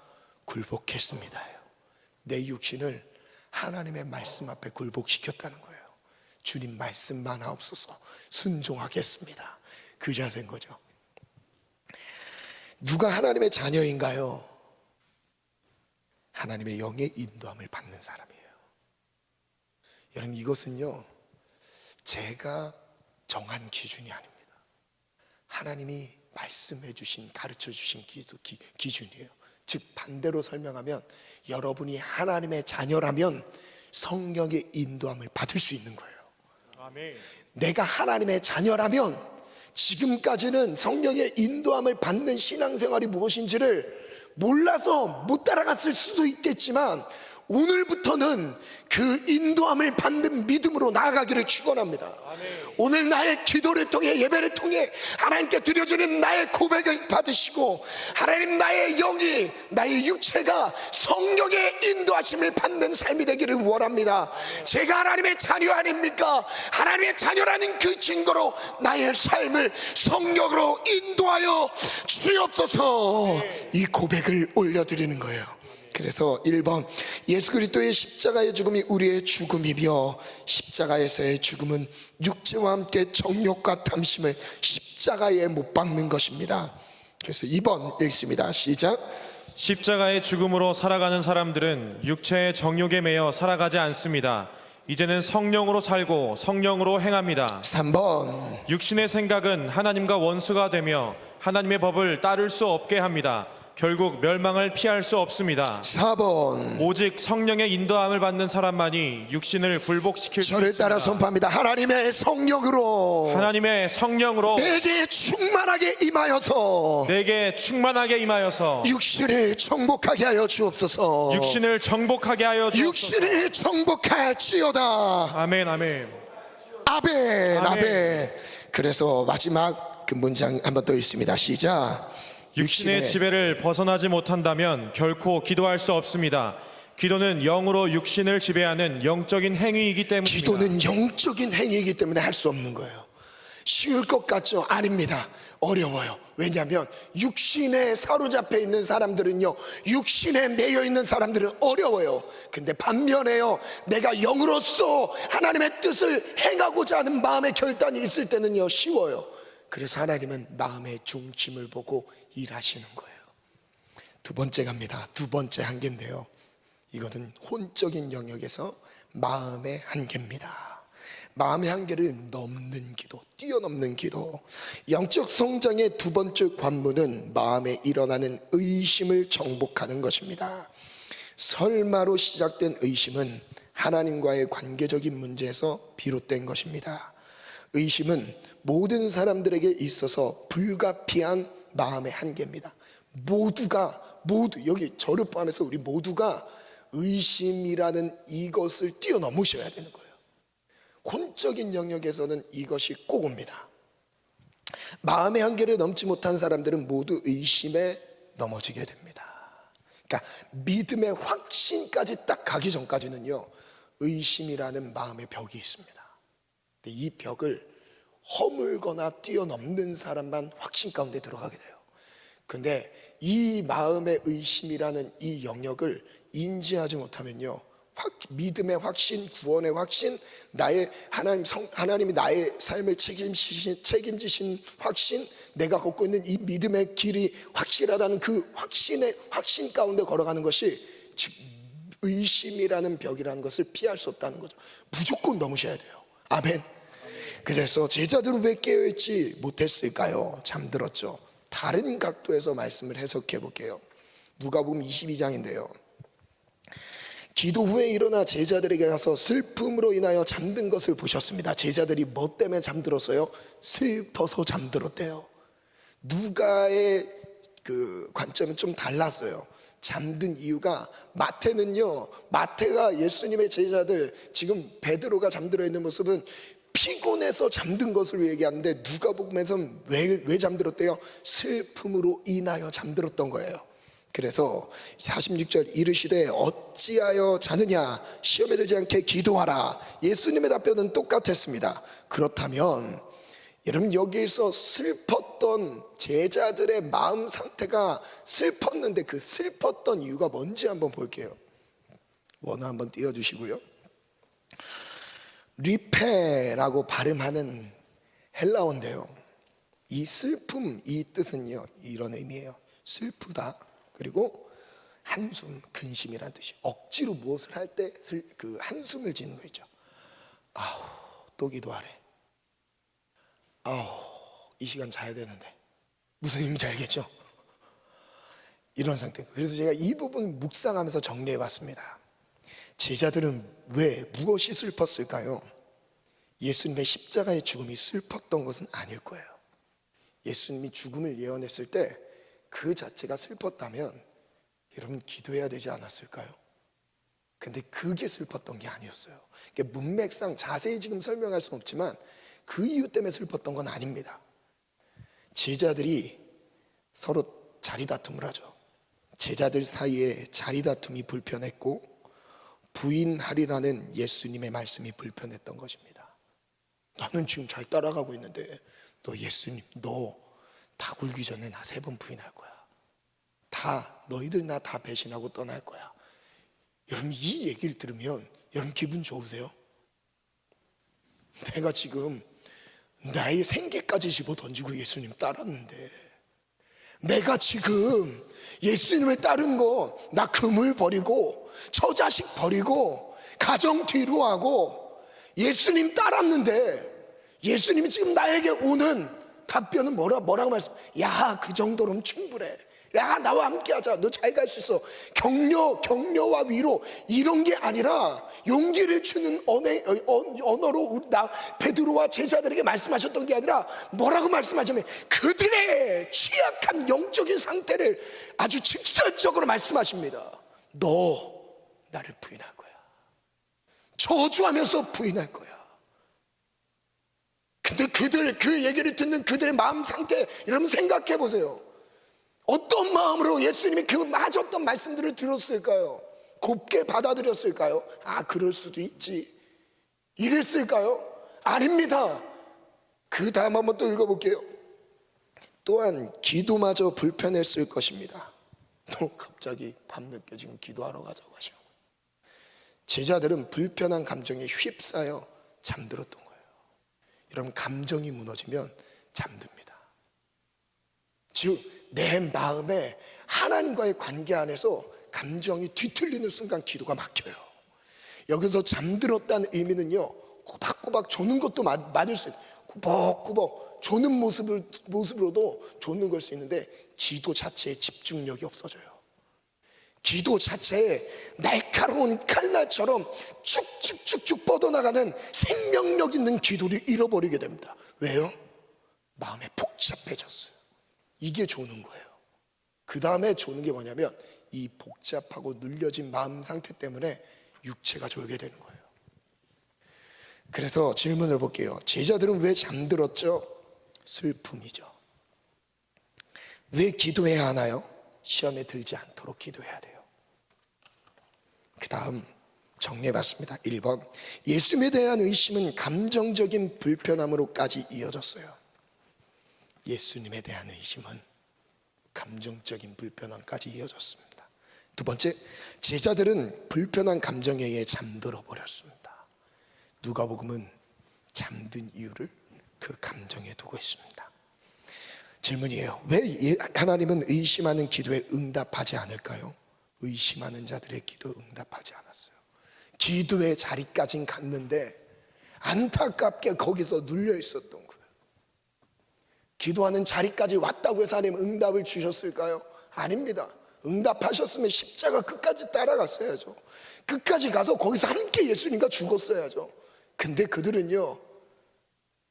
굴복했습니다요. 내 육신을 하나님의 말씀 앞에 굴복시켰다는 거예요. 주님 말씀만 하옵소서, 순종하겠습니다. 그 자세인 거죠. 누가 하나님의 자녀인가요? 하나님의 영의 인도함을 받는 사람이에요. 여러분, 이것은요, 제가 정한 기준이 아닙니다. 하나님이 말씀해 주신, 가르쳐 주신 기준이에요. 즉 반대로 설명하면 여러분이 하나님의 자녀라면 성령의 인도함을 받을 수 있는 거예요. 아멘. 내가 하나님의 자녀라면 지금까지는 성령의 인도함을 받는 신앙생활이 무엇인지를 몰라서 못 따라갔을 수도 있겠지만 오늘부터는 그 인도함을 받는 믿음으로 나아가기를 축원합니다. 오늘 나의 기도를 통해, 예배를 통해 하나님께 드려지는 나의 고백을 받으시고 하나님, 나의 영이, 나의 육체가 성령의 인도하심을 받는 삶이 되기를 원합니다. 제가 하나님의 자녀 아닙니까? 하나님의 자녀라는 그 증거로 나의 삶을 성령으로 인도하여 주옵소서, 이 고백을 올려드리는 거예요. 그래서 1번, 예수 그리스도의 십자가의 죽음이 우리의 죽음이며 십자가에서의 죽음은 육체와 함께 정욕과 탐심을 십자가에 못 박는 것입니다. 그래서 2번 읽습니다. 시작. 십자가의 죽음으로 살아가는 사람들은 육체의 정욕에 매여 살아가지 않습니다. 이제는 성령으로 살고 성령으로 행합니다. 3번, 육신의 생각은 하나님과 원수가 되며 하나님의 법을 따를 수 없게 합니다. 결국 멸망을 피할 수 없습니다. 4번, 오직 성령의 인도함을 받는 사람만이 육신을 굴복시킬 수 저를 있습니다. 따라 선포합니다. 하나님의 성령으로 하나님의 성령으로 내게 충만하게 임하여서 내게 충만하게 임하여서 육신을 정복하게 하여 주옵소서. 육신을 정복하게 하여 주옵소서. 육신을 정복할지어다. 아멘, 아멘. 아멘, 아멘. 아멘. 그래서 마지막 그 문장 한번 더 읽습니다. 시작. 육신의 지배를 벗어나지 못한다면 결코 기도할 수 없습니다. 기도는 영으로 육신을 지배하는 영적인 행위이기 때문입니다. 기도는 영적인 행위이기 때문에 할 수 없는 거예요. 쉬울 것 같죠? 아닙니다. 어려워요. 왜냐하면 육신에 사로잡혀 있는 사람들은요, 육신에 매여 있는 사람들은 어려워요. 근데 반면에요, 내가 영으로서 하나님의 뜻을 행하고자 하는 마음의 결단이 있을 때는요, 쉬워요. 그래서 하나님은 마음의 중심을 보고 일하시는 거예요. 두 번째 갑니다. 두 번째 한계인데요, 이거는 혼적인 영역에서 마음의 한계입니다. 마음의 한계를 넘는 기도, 뛰어넘는 기도. 영적 성장의 두 번째 관문은 마음에 일어나는 의심을 정복하는 것입니다. 설마로 시작된 의심은 하나님과의 관계적인 문제에서 비롯된 것입니다. 의심은 모든 사람들에게 있어서 불가피한 마음의 한계입니다. 모두 여기 저를 포함해서 우리 모두가 의심이라는 이것을 뛰어넘으셔야 되는 거예요. 혼적인 영역에서는 이것이 꼭 옵니다. 마음의 한계를 넘지 못한 사람들은 모두 의심에 넘어지게 됩니다. 그러니까 믿음의 확신까지 딱 가기 전까지는요, 의심이라는 마음의 벽이 있습니다. 근데 이 벽을 허물거나 뛰어넘는 사람만 확신 가운데 들어가게 돼요. 근데 이 마음의 의심이라는 이 영역을 인지하지 못하면요, 믿음의 확신, 구원의 확신, 나의 하나님이 나의 삶을 책임지신 확신, 내가 걷고 있는 이 믿음의 길이 확실하다는 그 확신 가운데 걸어가는 것이, 즉 의심이라는 벽이라는 것을 피할 수 없다는 거죠. 무조건 넘으셔야 돼요. 아멘. 그래서 제자들은 왜 깨어있지 못했을까요? 잠들었죠. 다른 각도에서 말씀을 해석해 볼게요. 누가복음 22장인데요, 기도 후에 일어나 제자들에게 가서 슬픔으로 인하여 잠든 것을 보셨습니다. 제자들이 뭐 때문에 잠들었어요? 슬퍼서 잠들었대요. 누가의 그 관점은 좀 달랐어요. 잠든 이유가, 마태가 예수님의 제자들, 지금 베드로가 잠들어 있는 모습은 피곤해서 잠든 것을 얘기하는데, 누가복음에서는 왜 잠들었대요? 슬픔으로 인하여 잠들었던 거예요. 그래서 46절, 이르시되 어찌하여 자느냐, 시험에 들지 않게 기도하라. 예수님의 답변은 똑같았습니다. 그렇다면 여러분, 여기에서 슬펐던 제자들의 마음 상태가 슬펐는데 그 슬펐던 이유가 뭔지 한번 볼게요. 원어 한번 띄워주시고요. 리페라고 발음하는 헬라어인데요, 이 슬픔, 이 뜻은요, 이런 의미예요. 슬프다, 그리고 한숨, 근심이라는 뜻이에요. 억지로 무엇을 할 때 그 한숨을 짓는 거 있죠. 아우, 또 기도하래. 아우, 이 시간 자야 되는데. 무슨 의미인지 알겠죠? 이런 상태. 그래서 제가 이 부분 묵상하면서 정리해 봤습니다. 제자들은 왜 무엇이 슬펐을까요? 예수님의 십자가의 죽음이 슬펐던 것은 아닐 거예요. 예수님이 죽음을 예언했을 때 그 자체가 슬펐다면 여러분 기도해야 되지 않았을까요? 근데 그게 슬펐던 게 아니었어요. 문맥상 자세히 지금 설명할 수는 없지만 그 이유 때문에 슬펐던 건 아닙니다. 제자들이 서로 자리 다툼을 하죠. 제자들 사이에 자리 다툼이 불편했고 부인하리라는 예수님의 말씀이 불편했던 것입니다. 나는 지금 잘 따라가고 있는데 너 예수님 너 다 굴기 전에 나 3번 부인할 거야. 다 너희들 나 다 배신하고 떠날 거야. 여러분 이 얘기를 들으면 여러분 기분 좋으세요? 내가 지금 나의 생계까지 집어 던지고 예수님 따랐는데 내가 지금 예수님을 따른 거 나 금을 버리고 저 자식 버리고 가정 뒤로 하고 예수님 따랐는데 예수님이 지금 나에게 오는 답변은 뭐라고 말씀? 야, 그 정도로는 충분해. 야, 나와 함께 하자. 너 잘 갈 수 있어. 격려와 위로 이런 게 아니라 용기를 주는 언어로 베드로와 제자들에게 말씀하셨던 게 아니라 뭐라고 말씀하셨냐면 그들의 취약한 영적인 상태를 아주 직설적으로 말씀하십니다. 너 나를 부인할 거야. 저주하면서 부인할 거야. 근데 그 얘기를 듣는 그들의 마음 상태 여러분 생각해 보세요. 어떤 마음으로 예수님이 그 하셨던 말씀들을 들었을까요? 곱게 받아들였을까요? 아, 그럴 수도 있지. 이랬을까요? 아닙니다. 그 다음 한번 또 읽어볼게요. 또한 기도마저 불편했을 것입니다. 또 갑자기 밤늦게 지금 기도하러 가자고 하시는 거예요. 제자들은 불편한 감정에 휩싸여 잠들었던 거예요. 여러분 감정이 무너지면 잠듭니다. 즉 내 마음에 하나님과의 관계 안에서 감정이 뒤틀리는 순간 기도가 막혀요. 여기서 잠들었다는 의미는요 꼬박꼬박 조는 것도 맞을 수 있어요. 꾸벅꾸벅 조는 모습으로도 조는 걸 수 있는데 기도 자체에 집중력이 없어져요. 기도 자체에 날카로운 칼날처럼 쭉쭉쭉쭉 뻗어나가는 생명력 있는 기도를 잃어버리게 됩니다. 왜요? 마음에 복잡해졌어요. 이게 조는 거예요. 그 다음에 조는 게 뭐냐면 이 복잡하고 눌려진 마음 상태 때문에 육체가 졸게 되는 거예요. 그래서 질문을 볼게요. 제자들은 왜 잠들었죠? 슬픔이죠. 왜 기도해야 하나요? 시험에 들지 않도록 기도해야 돼요. 그 다음 정리해봤습니다. 1번 예수님에 대한 의심은 감정적인 불편함으로까지 이어졌어요. 예수님에 대한 의심은 감정적인 불편함까지 이어졌습니다. 두 번째, 제자들은 불편한 감정에 의해 잠들어 버렸습니다. 누가복음은 잠든 이유를 그 감정에 두고 있습니다. 질문이에요. 왜 하나님은 의심하는 기도에 응답하지 않을까요? 의심하는 자들의 기도 응답하지 않았어요. 기도의 자리까진 갔는데 안타깝게 거기서 눌려 있었던 거예요. 기도하는 자리까지 왔다고 해서 하나님 응답을 주셨을까요? 아닙니다. 응답하셨으면 십자가 끝까지 따라갔어야죠. 끝까지 가서 거기서 함께 예수님과 죽었어야죠. 근데 그들은요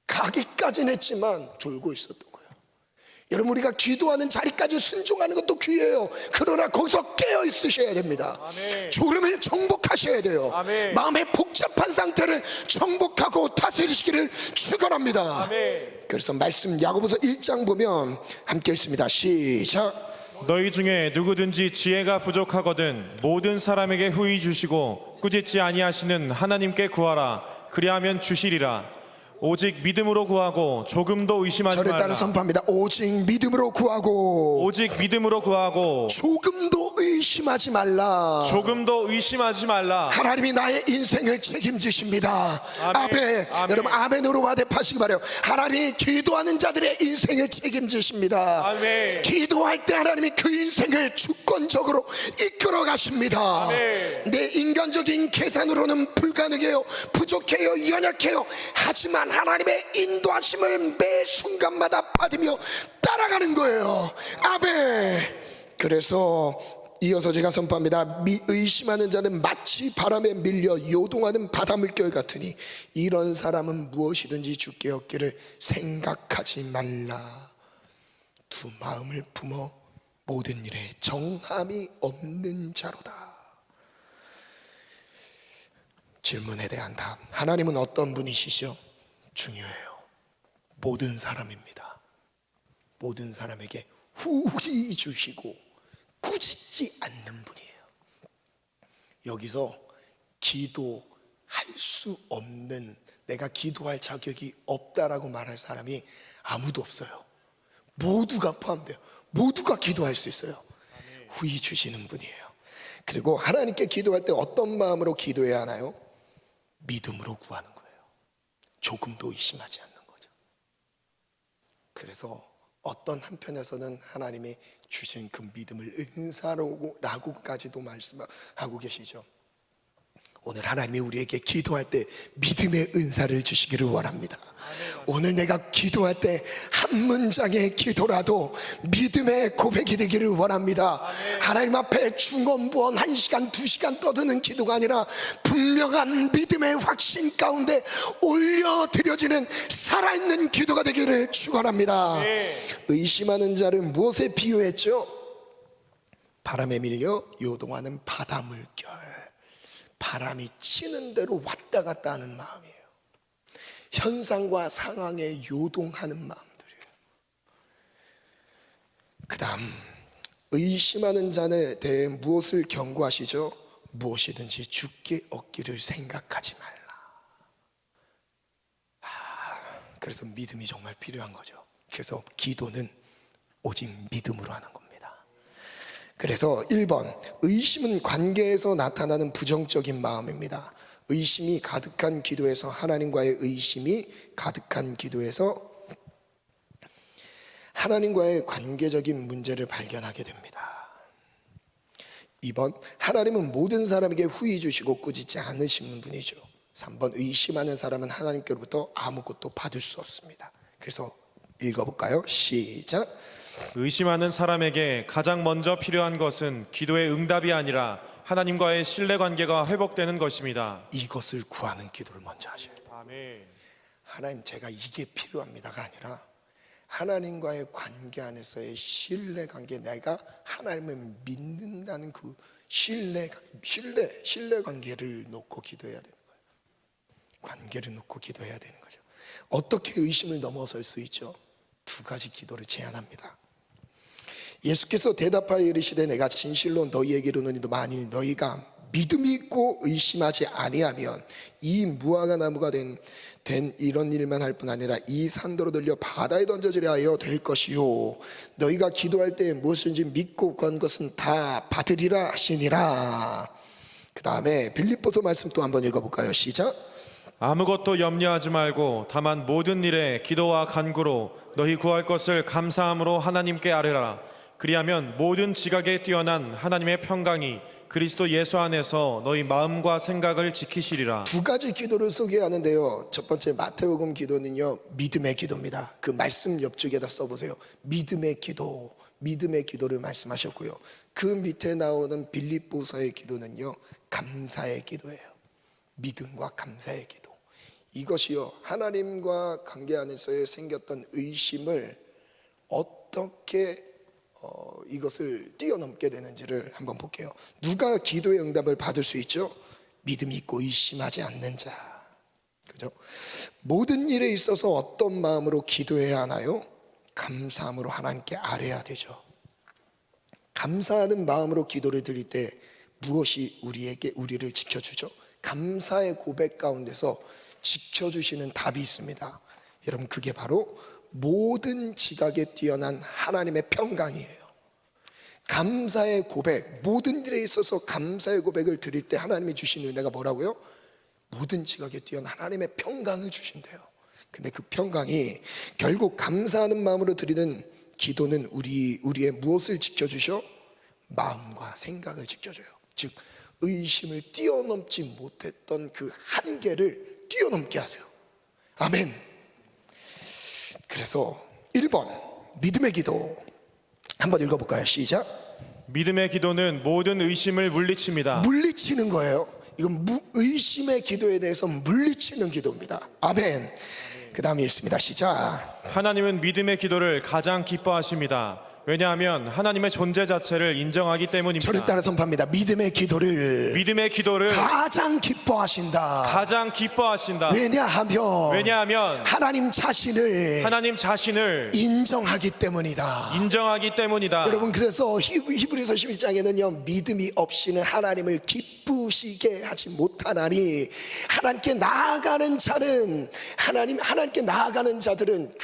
가기까지는 했지만 졸고 있었던 거예요. 여러분 우리가 기도하는 자리까지 순종하는 것도 귀해요. 그러나 거기서 깨어 있으셔야 됩니다. 아멘. 졸음을 정복하셔야 돼요. 아멘. 마음의 복잡한 상태를 정복하고 다스리시기를 축원합니다. 아멘. 그래서 말씀 야고보서 1장 보면 함께 읽습니다. 시작. 너희 중에 누구든지 지혜가 부족하거든 모든 사람에게 후히 주시고 꾸짖지 아니하시는 하나님께 구하라. 그리하면 주시리라. 오직 믿음으로 구하고 조금도 의심하지 저를 말라. 따라 선포합니다. 오직 믿음으로 구하고 오직 믿음으로 구하고 조금도 의심하지 말라. 조금도 의심하지 말라. 하나님이 나의 인생을 책임지십니다. 아멘. 아멘. 아멘. 여러분 아멘으로 화답하시기 바라요. 하나님이 기도하는 자들의 인생을 책임지십니다. 아멘. 기도할 때 하나님이 그 인생을 주권적으로 이끌어 가십니다. 아멘. 내 인간적인 계산으로는 불가능해요. 부족해요. 연약해요. 하지만 하나님의 인도하심을 매 순간마다 받으며 따라가는 거예요. 아멘. 그래서 이어서 제가 선포합니다. 의심하는 자는 마치 바람에 밀려 요동하는 바닷물결 같으니 이런 사람은 무엇이든지 주께 얻기를 생각하지 말라. 두 마음을 품어 모든 일에 정함이 없는 자로다. 질문에 대한 답. 하나님은 어떤 분이시죠? 중요해요. 모든 사람입니다. 모든 사람에게 후히 주시고 꾸짖지 않는 분이에요. 여기서 기도할 수 없는, 내가 기도할 자격이 없다라고 말할 사람이 아무도 없어요. 모두가 포함돼요. 모두가 기도할 수 있어요. 후히 주시는 분이에요. 그리고 하나님께 기도할 때 어떤 마음으로 기도해야 하나요? 믿음으로 구하는 거예요. 조금도 의심하지 않는 거죠. 그래서 어떤 한편에서는 하나님이 주신 그 믿음을 은사라고까지도 말씀하고 계시죠. 오늘 하나님이 우리에게 기도할 때 믿음의 은사를 주시기를 원합니다. 오늘 내가 기도할 때 한 문장의 기도라도 믿음의 고백이 되기를 원합니다. 하나님 앞에 중언부언 1시간 2시간 떠드는 기도가 아니라 분명한 믿음의 확신 가운데 올려드려지는 살아있는 기도가 되기를 축원합니다. 의심하는 자를 무엇에 비유했죠? 바람에 밀려 요동하는 바닷물결. 바람이 치는 대로 왔다 갔다 하는 마음이에요. 현상과 상황에 요동하는 마음들이에요. 그 다음 의심하는 자에 대해 무엇을 경고하시죠? 무엇이든지 주께 얻기를 생각하지 말라. 그래서 믿음이 정말 필요한 거죠. 그래서 기도는 오직 믿음으로 하는 겁니다. 그래서 1번, 의심은 관계에서 나타나는 부정적인 마음입니다. 의심이 가득한 기도에서, 하나님과의 의심이 가득한 기도에서 하나님과의 관계적인 문제를 발견하게 됩니다. 2번, 하나님은 모든 사람에게 후히 주시고 꾸짖지 않으시는 분이죠. 3번, 의심하는 사람은 하나님께로부터 아무것도 받을 수 없습니다. 그래서 읽어볼까요? 시작. 의심하는 사람에게 가장 먼저 필요한 것은 기도의 응답이 아니라 하나님과의 신뢰관계가 회복되는 것입니다. 이것을 구하는 기도를 먼저 하셔야 돼요. 아멘. 하나님, 제가 이게 필요합니다가 아니라 하나님과의 관계 안에서의 신뢰관계, 내가 하나님을 믿는다는 그 신뢰관계를 놓고 기도해야 되는 거예요. 관계를 놓고 기도해야 되는 거죠. 어떻게 의심을 넘어설 수 있죠? 2가지 기도를 제안합니다. 예수께서 대답하여 이르시되 내가 진실로 너희에게 이르노니 만일 너희가 믿음이 있고 의심하지 아니하면 이 무화과 나무가 된 이런 일만 할 뿐 아니라 이 산더러 들려 바다에 던져지려 하여 될 것이요 너희가 기도할 때 무엇인지 믿고 구한 것은 다 받으리라 하시니라. 그 다음에 빌립보서 말씀 또 한번 읽어볼까요? 시작. 아무것도 염려하지 말고 다만 모든 일에 기도와 간구로 너희 구할 것을 감사함으로 하나님께 아뢰라. 그리하면 모든 지각에 뛰어난 하나님의 평강이 그리스도 예수 안에서 너희 마음과 생각을 지키시리라. 2가지 기도를 소개하는데요. 첫 번째 마태복음 기도는요, 믿음의 기도입니다. 그 말씀 옆쪽에다 써보세요. 믿음의 기도, 믿음의 기도를 말씀하셨고요. 그 밑에 나오는 빌립보서의 기도는요, 감사의 기도예요. 믿음과 감사의 기도. 이것이요, 하나님과 관계 안에서 생겼던 의심을 어떻게 이것을 뛰어넘게 되는지를 한번 볼게요. 누가 기도의 응답을 받을 수 있죠? 믿음이 있고 의심하지 않는 자. 그죠? 모든 일에 있어서 어떤 마음으로 기도해야 하나요? 감사함으로 하나님께 아뢰야 되죠. 감사하는 마음으로 기도를 드릴 때 무엇이 우리를 지켜주죠? 감사의 고백 가운데서 지켜주시는 답이 있습니다. 여러분, 그게 바로 모든 지각에 뛰어난 하나님의 평강이에요. 감사의 고백, 모든 일에 있어서 감사의 고백을 드릴 때 하나님이 주신 은혜가 뭐라고요? 모든 지각에 뛰어난 하나님의 평강을 주신대요. 근데 그 평강이 결국 감사하는 마음으로 드리는 기도는 우리의 무엇을 지켜주셔? 마음과 생각을 지켜줘요. 즉 의심을 뛰어넘지 못했던 그 한계를 뛰어넘게 하세요. 아멘. 그래서 1번, 믿음의 기도 한번 읽어볼까요? 시작. 믿음의 기도는 모든 의심을 물리칩니다. 물리치는 거예요. 이건 의심의 기도에 대해서 물리치는 기도입니다. 아멘. 그 다음에 읽습니다. 시작. 하나님은 믿음의 기도를 가장 기뻐하십니다. 왜냐하면 하나님의 존재 자체를 인정하기 때문입니다. 저를 따라 선포합니다. 믿음의 기도를 가장 기뻐하신다. 왜냐하면 하나님 자신을 인정하기 때문이다. 여러분, 그래서 히브리서 11장에는요, 믿음이 없이는 하나님을 기쁘시게 하지 못하나니 하나님께 나아가는 자들은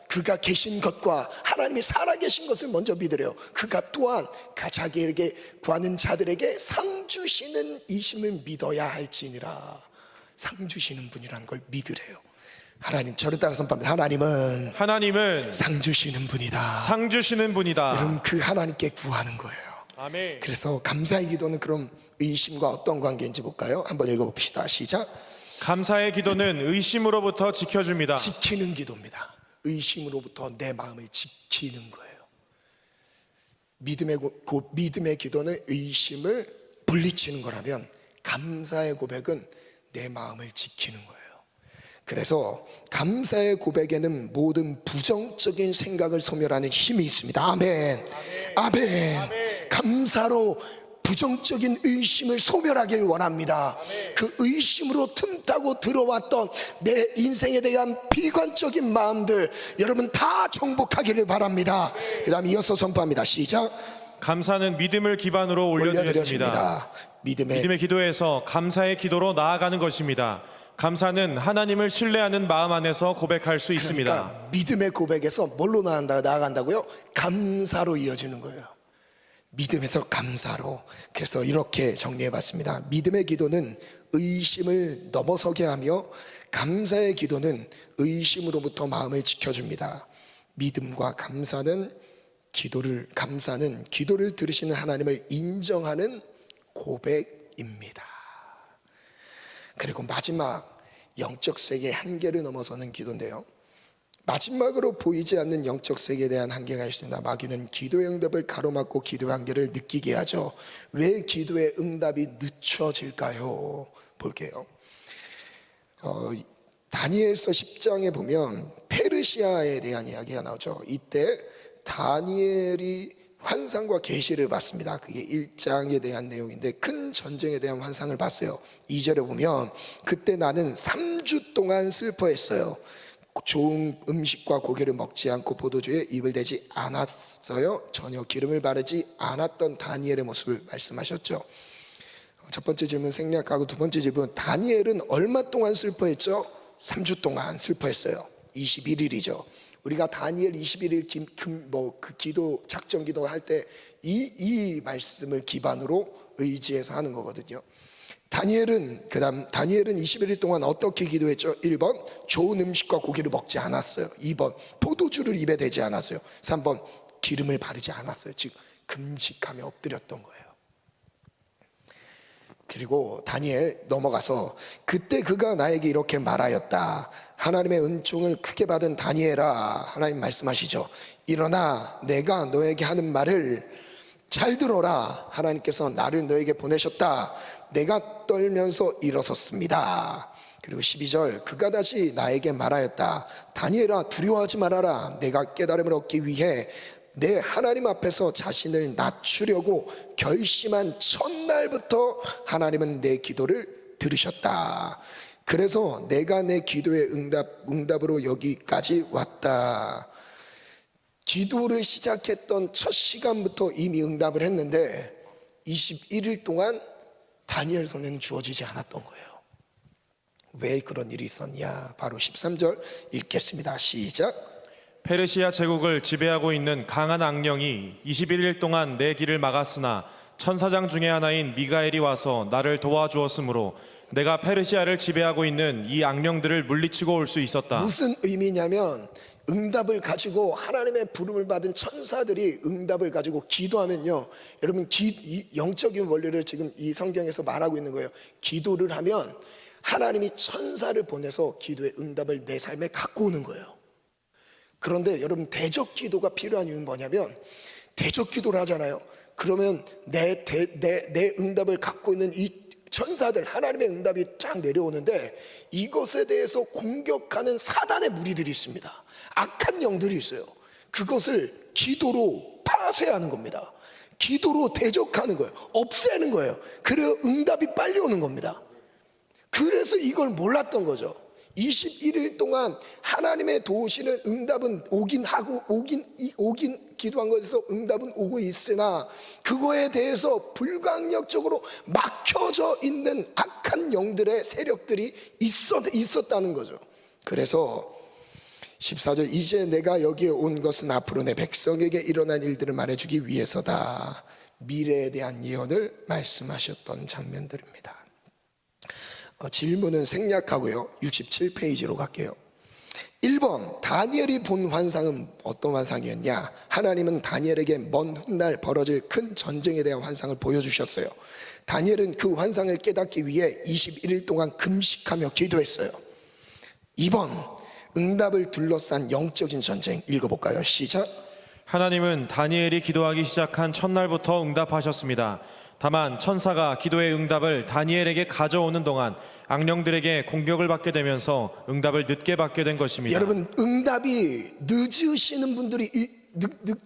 그가 계신 것과 하나님이 살아계신 것을 먼저 믿으래요. 그가 또한 자기에게 구하는 자들에게 상 주시는 이심을 믿어야 할지니라. 상 주시는 분이라는 걸 믿으래요. 하나님, 저를 따라 선포합니다. 하나님은 상 주시는 분이다. 여러분, 그 하나님께 구하는 거예요. 아멘. 그래서 감사의 기도는 그럼 의심과 어떤 관계인지 볼까요? 한번 읽어봅시다. 시작. 감사의 기도는 의심으로부터 지켜줍니다. 지키는 기도입니다. 의심으로부터 내 마음을 지키는 거예요. 믿음의 기도는 의심을 물리치는 거라면, 감사의 고백은 내 마음을 지키는 거예요. 그래서 감사의 고백에는 모든 부정적인 생각을 소멸하는 힘이 있습니다. 아멘. 감사로 부정적인 의심을 소멸하길 원합니다. 그 의심으로 틈타고 들어왔던 내 인생에 대한 비관적인 마음들, 여러분 다 정복하기를 바랍니다. 그 다음 이어서 선포합니다. 시작. 감사는 믿음을 기반으로 올려드려집니다. 믿음의 기도에서 감사의 기도로 나아가는 것입니다. 감사는 하나님을 신뢰하는 마음 안에서 고백할 수 있습니다. 그러니까 믿음의 고백에서 뭘로 나아간다고요? 감사로 이어지는 거예요. 믿음에서 감사로. 그래서 이렇게 정리해봤습니다. 믿음의 기도는 의심을 넘어서게 하며, 감사의 기도는 의심으로부터 마음을 지켜줍니다. 믿음과 감사는 기도를 들으시는 하나님을 인정하는 고백입니다. 그리고 마지막, 영적 세계의 한계를 넘어서는 기도인데요, 마지막으로 보이지 않는 영적 세계에 대한 한계가 있습니다. 마귀는 기도의 응답을 가로막고 기도의 한계를 느끼게 하죠. 왜 기도의 응답이 늦춰질까요? 볼게요. 다니엘서 10장에 보면 페르시아에 대한 이야기가 나오죠. 이때 다니엘이 환상과 계시를 받습니다. 그게 1장에 대한 내용인데, 큰 전쟁에 대한 환상을 봤어요. 2절에 보면, 그때 나는 3주 동안 슬퍼했어요. 좋은 음식과 고기를 먹지 않고 포도주에 입을 대지 않았어요. 전혀 기름을 바르지 않았던 다니엘의 모습을 말씀하셨죠. 첫 번째 질문 생략하고, 두 번째 질문, 다니엘은 얼마 동안 슬퍼했죠? 3주 동안 슬퍼했어요. 21일이죠. 우리가 다니엘 21일 그 기도, 작전 기도 할 때 이 말씀을 기반으로 의지해서 하는 거거든요. 다니엘은 21일 동안 어떻게 기도했죠? 1번, 좋은 음식과 고기를 먹지 않았어요. 2번, 포도주를 입에 대지 않았어요. 3번, 기름을 바르지 않았어요. 즉 금식하며 엎드렸던 거예요. 그리고 다니엘 넘어가서, 그때 그가 나에게 이렇게 말하였다. 하나님의 은총을 크게 받은 다니엘아, 하나님 말씀하시죠. 일어나 내가 너에게 하는 말을 잘 들어라. 하나님께서 나를 너에게 보내셨다. 내가 떨면서 일어섰습니다. 그리고 12절, 그가 다시 나에게 말하였다. 다니엘아, 두려워하지 말아라. 내가 깨달음을 얻기 위해 내 하나님 앞에서 자신을 낮추려고 결심한 첫날부터 하나님은 내 기도를 들으셨다. 그래서 내가 내 기도의 응답으로 여기까지 왔다. 기도를 시작했던 첫 시간부터 이미 응답을 했는데 21일 동안 다니엘 손에는 주어지지 않았던 거예요. 왜 그런 일이 있었냐? 바로 13절 읽겠습니다. 시작. 페르시아 제국을 지배하고 있는 강한 악령이 21일 동안 내 길을 막았으나 천사장 중에 하나인 미가엘이 와서 나를 도와주었으므로 내가 페르시아를 지배하고 있는 이 악령들을 물리치고 올 수 있었다. 무슨 의미냐면, 응답을 가지고 하나님의 부름을 받은 천사들이 응답을 가지고 기도하면요, 여러분 영적인 원리를 지금 이 성경에서 말하고 있는 거예요. 기도를 하면 하나님이 천사를 보내서 기도의 응답을 내 삶에 갖고 오는 거예요. 그런데 여러분, 대적 기도가 필요한 이유는 뭐냐면, 대적 기도를 하잖아요. 그러면 내 응답을 갖고 있는 이 천사들, 하나님의 응답이 쫙 내려오는데, 이것에 대해서 공격하는 사단의 무리들이 있습니다. 악한 영들이 있어요. 그것을 기도로 파쇄하는 겁니다. 기도로 대적하는 거예요. 없애는 거예요. 그래야 응답이 빨리 오는 겁니다. 그래서 이걸 몰랐던 거죠. 21일 동안 하나님의 도우시는 응답은 오긴 기도한 것에서 응답은 오고 있으나, 그거에 대해서 불강력적으로 막혀져 있는 악한 영들의 세력들이 있었다는 거죠. 그래서 14절, 이제 내가 여기에 온 것은 앞으로 내 백성에게 일어난 일들을 말해주기 위해서다. 미래에 대한 예언을 말씀하셨던 장면들입니다. 질문은 생략하고요, 67페이지로 갈게요. 1번, 다니엘이 본 환상은 어떤 환상이었냐? 하나님은 다니엘에게 먼 훗날 벌어질 큰 전쟁에 대한 환상을 보여주셨어요. 다니엘은 그 환상을 깨닫기 위해 21일 동안 금식하며 기도했어요. 2번, 응답을 둘러싼 영적인 전쟁. 읽어볼까요? 시작. 하나님은 다니엘이 기도하기 시작한 첫날부터 응답하셨습니다. 다만 천사가 기도의 응답을 다니엘에게 가져오는 동안 악령들에게 공격을 받게 되면서 응답을 늦게 받게 된 것입니다. 여러분, 응답이 늦으시는 분들이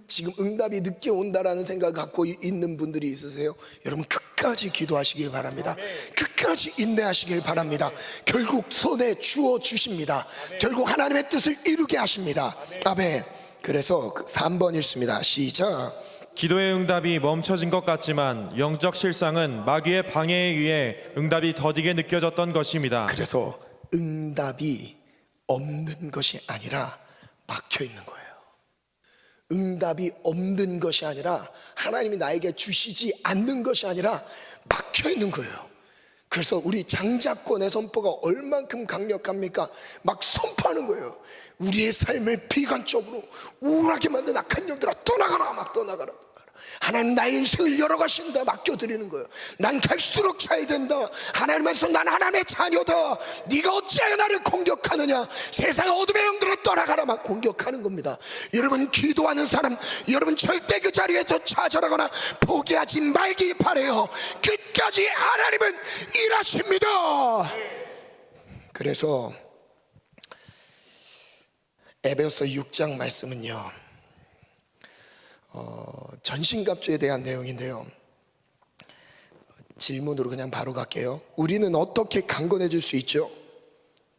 지금 응답이 늦게 온다라는 생각을 갖고 있는 분들이 있으세요? 여러분, 끝까지 기도하시길 바랍니다. 끝까지 인내하시길 바랍니다. 결국 손에 주어 주십니다. 결국 하나님의 뜻을 이루게 하십니다. 아멘. 그래서 3번 읽습니다. 시작. 기도의 응답이 멈춰진 것 같지만 영적 실상은 마귀의 방해에 의해 응답이 더디게 느껴졌던 것입니다. 그래서 응답이 없는 것이 아니라 막혀 있는 거예요. 응답이 없는 것이 아니라, 하나님이 나에게 주시지 않는 것이 아니라 막혀 있는 거예요. 그래서 우리 장자권의 선포가 얼만큼 강력합니까? 막 선포하는 거예요. 우리의 삶을 비관적으로 우울하게 만든 악한 영들아, 떠나가라, 막 떠나가라. 하나님 나의 인생을 열어가신다, 맡겨드리는 거예요. 난 갈수록 잘 된다. 하나님께서 난 하나님의 자녀다. 네가 어찌하여 나를 공격하느냐. 세상의 어둠의 영들을 떠나가라, 막 공격하는 겁니다. 여러분, 기도하는 사람, 여러분 절대 그 자리에서 좌절하거나 포기하지 말길 바라요. 끝까지 하나님은 일하십니다. 그래서 에베소서 6장 말씀은요, 전신갑주에 대한 내용인데요, 질문으로 그냥 바로 갈게요. 우리는 어떻게 강건해질 수 있죠?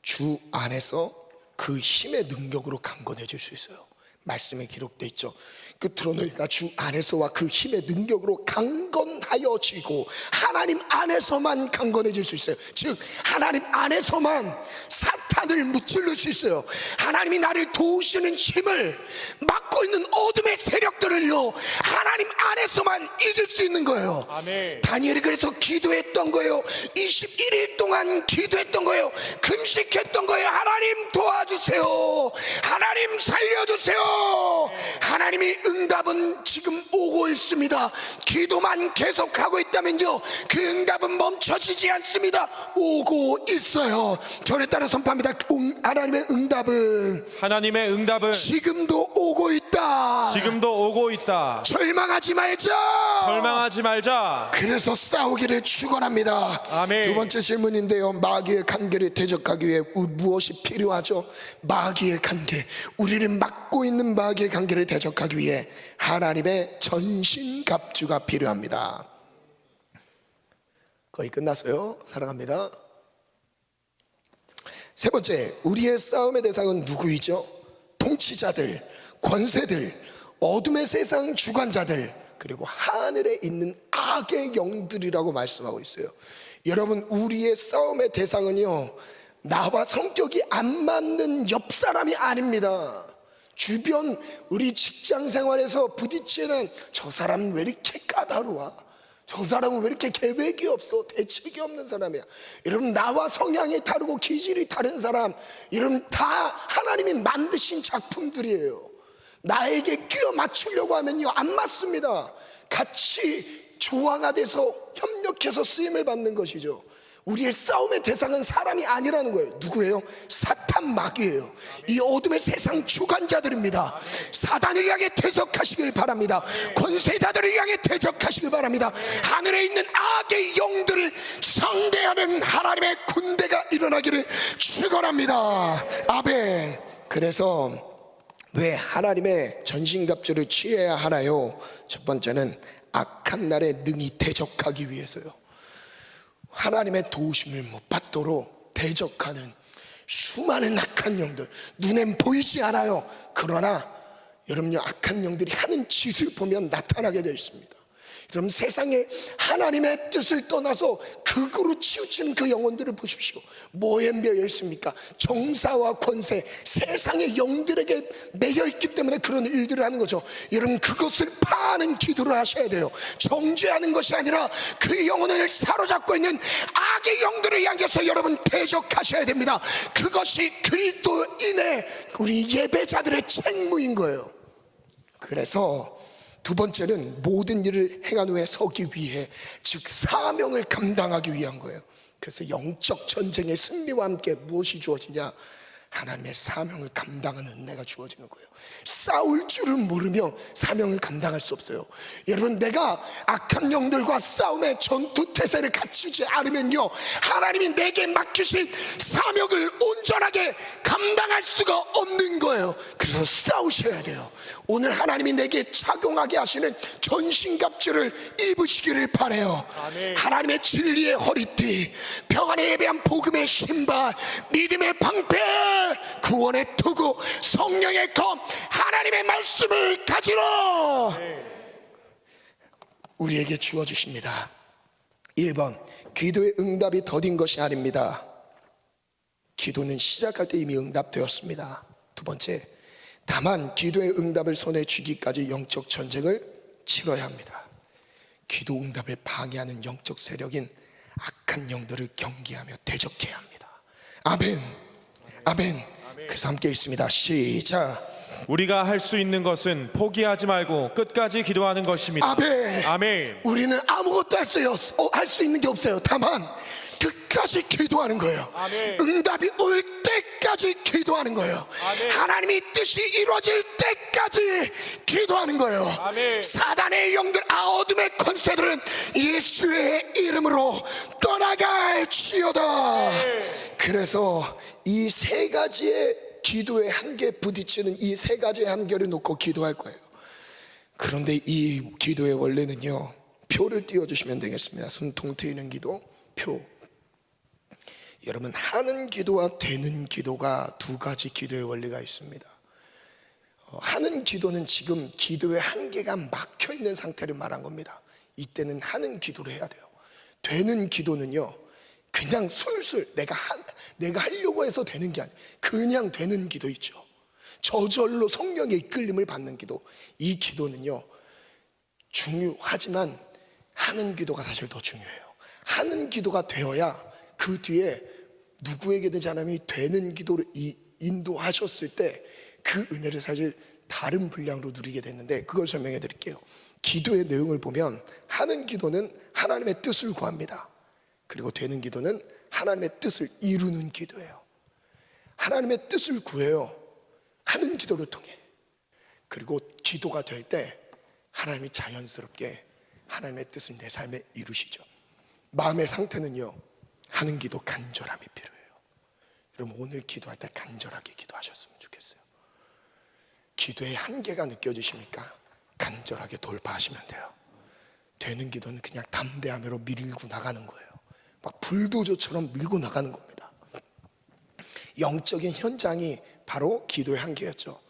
주 안에서 그 힘의 능력으로 강건해질 수 있어요. 말씀에 기록되어 있죠. 끝으로 너희가 주 안에서와 그 힘의 능력으로 강건하여지고, 하나님 안에서만 강건해질 수 있어요. 즉 하나님 안에서만 사탄을 무찔러 수 있어요. 하나님이 나를 도우시는 힘을 막고 있는 어둠의 세력들을요, 하나님 안에서만 이길 수 있는 거예요. 아멘. 다니엘이 그래서 기도했던 거예요. 21일 동안 기도했던 거예요. 금식했던 거예요. 하나님 도와주세요. 하나님 살려주세요. 하나님이 응답은 지금 오고 있습니다. 기도만 계속하고 있다면요, 그 응답은 멈춰지지 않습니다. 오고 있어요. 저를 따라 선포합니다. 하나님의 응답은 지금도 오고 있다. 지금도 오고 있다. 절망하지 말자. 그래서 싸우기를 축원합니다. 아멘. 두 번째 질문인데요, 마귀의 관계를 대적하기 위해 무엇이 필요하죠? 마귀의 관계, 우리를 막고 있는 마귀의 관계를 대적하기 위해 하나님의 전신갑주가 필요합니다. 거의 끝났어요. 사랑합니다. 세 번째, 우리의 싸움의 대상은 누구이죠? 통치자들, 권세들, 어둠의 세상 주관자들, 그리고 하늘에 있는 악의 영들이라고 말씀하고 있어요. 여러분, 우리의 싸움의 대상은요, 나와 성격이 안 맞는 옆 사람이 아닙니다. 주변 우리 직장 생활에서 부딪히는, 저 사람은 왜 이렇게 까다로워? 저 사람은 왜 이렇게 계획이 없어? 대책이 없는 사람이야. 여러분, 나와 성향이 다르고 기질이 다른 사람, 여러분 다 하나님이 만드신 작품들이에요. 나에게 끼워 맞추려고 하면요, 안 맞습니다. 같이 조화가 돼서 협력해서 쓰임을 받는 것이죠. 우리의 싸움의 대상은 사람이 아니라는 거예요. 누구예요? 사탄 마귀예요. 이 어둠의 세상 주관자들입니다. 사단을 향해 대적하시길 바랍니다. 권세자들을 향해 대적하시길 바랍니다. 하늘에 있는 악의 영들을 상대하는 하나님의 군대가 일어나기를 축원합니다. 아멘. 그래서 왜 하나님의 전신갑주를 취해야 하나요? 첫 번째는 악한 날에 능히 대적하기 위해서요. 하나님의 도우심을 못 받도록 대적하는 수많은 악한 영들, 눈엔 보이지 않아요. 그러나 여러분요, 악한 영들이 하는 짓을 보면 나타나게 되어 있습니다. 여러분, 세상에 하나님의 뜻을 떠나서 극으로 치우치는 그 영혼들을 보십시오. 뭐에 매여 있습니까? 정사와 권세, 세상의 영들에게 매여 있기 때문에 그런 일들을 하는 거죠. 여러분, 그것을 파하는 기도를 하셔야 돼요. 정죄하는 것이 아니라 그 영혼을 사로잡고 있는 악의 영들을 향해서 여러분 대적하셔야 됩니다. 그것이 그리스도인의 우리 예배자들의 책무인 거예요. 그래서 두 번째는 모든 일을 행한 후에 서기 위해, 즉 사명을 감당하기 위한 거예요. 그래서 영적 전쟁의 승리와 함께 무엇이 주어지냐? 하나님의 사명을 감당하는 은혜가 주어지는 거예요. 싸울 줄은 모르며 사명을 감당할 수 없어요. 여러분, 내가 악한 영들과 싸움의 전투 태세를 갖추지 않으면요, 하나님이 내게 맡기신 사명을 온전하게 감당할 수가 없는 거예요. 그래서 싸우셔야 돼요. 오늘 하나님이 내게 착용하게 하시는 전신갑주를 입으시기를 바라요. 아멘. 하나님의 진리의 허리띠, 평안에 예배한 복음의 신발, 믿음의 방패, 구원의 투구, 성령의 검, 하나님의 말씀을 가지러 우리에게 주어주십니다. 1번, 기도의 응답이 더딘 것이 아닙니다. 기도는 시작할 때 이미 응답되었습니다. 두 번째, 다만 기도의 응답을 손에 쥐기까지 영적 전쟁을 치러야 합니다. 기도 응답을 방해하는 영적 세력인 악한 영들을 경계하며 대적해야 합니다. 아멘. 아멘. 그래서 함께 읽습니다. 시작. 우리가 할 수 있는 것은 포기하지 말고 끝까지 기도하는 것입니다. 아멘. 아멘. 우리는 아무것도 할 수 있는 게 없어요. 다만 끝까지 기도하는 거예요. 아멘. 응답이 올 때까지 기도하는 거예요. 아멘. 하나님의 뜻이 이루어질 때까지 기도하는 거예요. 아멘. 사단의 영들, 어둠의 권세들은 예수의 이름으로 떠나갈지어다. 그래서 이 세 가지의 기도의 한계에 부딪히는 이 세 가지의 한계를 놓고 기도할 거예요. 그런데 이 기도의 원래는요, 표를 띄워주시면 되겠습니다. 숨통 트이는 기도, 표. 여러분, 하는 기도와 되는 기도가 두 가지 기도의 원리가 있습니다. 하는 기도는 지금 기도의 한계가 막혀있는 상태를 말한 겁니다. 이때는 하는 기도를 해야 돼요. 되는 기도는요, 그냥 술술 내가 하려고 해서 되는 게 아니에요. 그냥 되는 기도 있죠. 저절로 성령의 이끌림을 받는 기도. 이 기도는요, 중요하지만 하는 기도가 사실 더 중요해요. 하는 기도가 되어야 그 뒤에 누구에게든지 하나님이 되는 기도를 인도하셨을 때 그 은혜를 사실 다른 분량으로 누리게 됐는데, 그걸 설명해 드릴게요. 기도의 내용을 보면 하는 기도는 하나님의 뜻을 구합니다. 그리고 되는 기도는 하나님의 뜻을 이루는 기도예요. 하나님의 뜻을 구해요. 하는 기도를 통해. 그리고 기도가 될 때 하나님이 자연스럽게 하나님의 뜻을 내 삶에 이루시죠. 마음의 상태는요, 하는 기도 간절함이 필요해요. 여러분, 오늘 기도할 때 간절하게 기도하셨으면 좋겠어요. 기도의 한계가 느껴지십니까? 간절하게 돌파하시면 돼요. 되는 기도는 그냥 담대함으로 밀고 나가는 거예요. 막 불도저처럼 밀고 나가는 겁니다. 영적인 현장이 바로 기도의 한계였죠.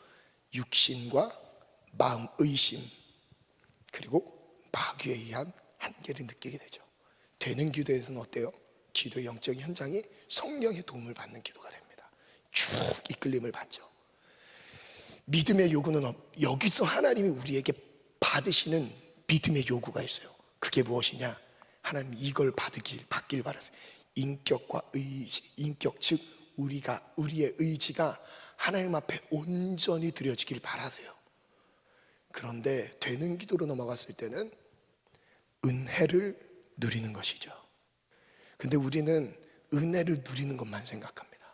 육신과 마음, 의심, 그리고 마귀에 의한 한계를 느끼게 되죠. 되는 기도에서는 어때요? 기도의 영적인 현장이 성령의 도움을 받는 기도가 됩니다. 쭉 이끌림을 받죠. 믿음의 요구는 여기서 하나님이 우리에게 받으시는 믿음의 요구가 있어요. 그게 무엇이냐? 하나님 이걸 받길 바라세요. 인격과 의지, 인격 즉 우리의 의지가 하나님 앞에 온전히 드려지길 바라세요. 그런데 되는 기도로 넘어갔을 때는 은혜를 누리는 것이죠. 근데 우리는 은혜를 누리는 것만 생각합니다.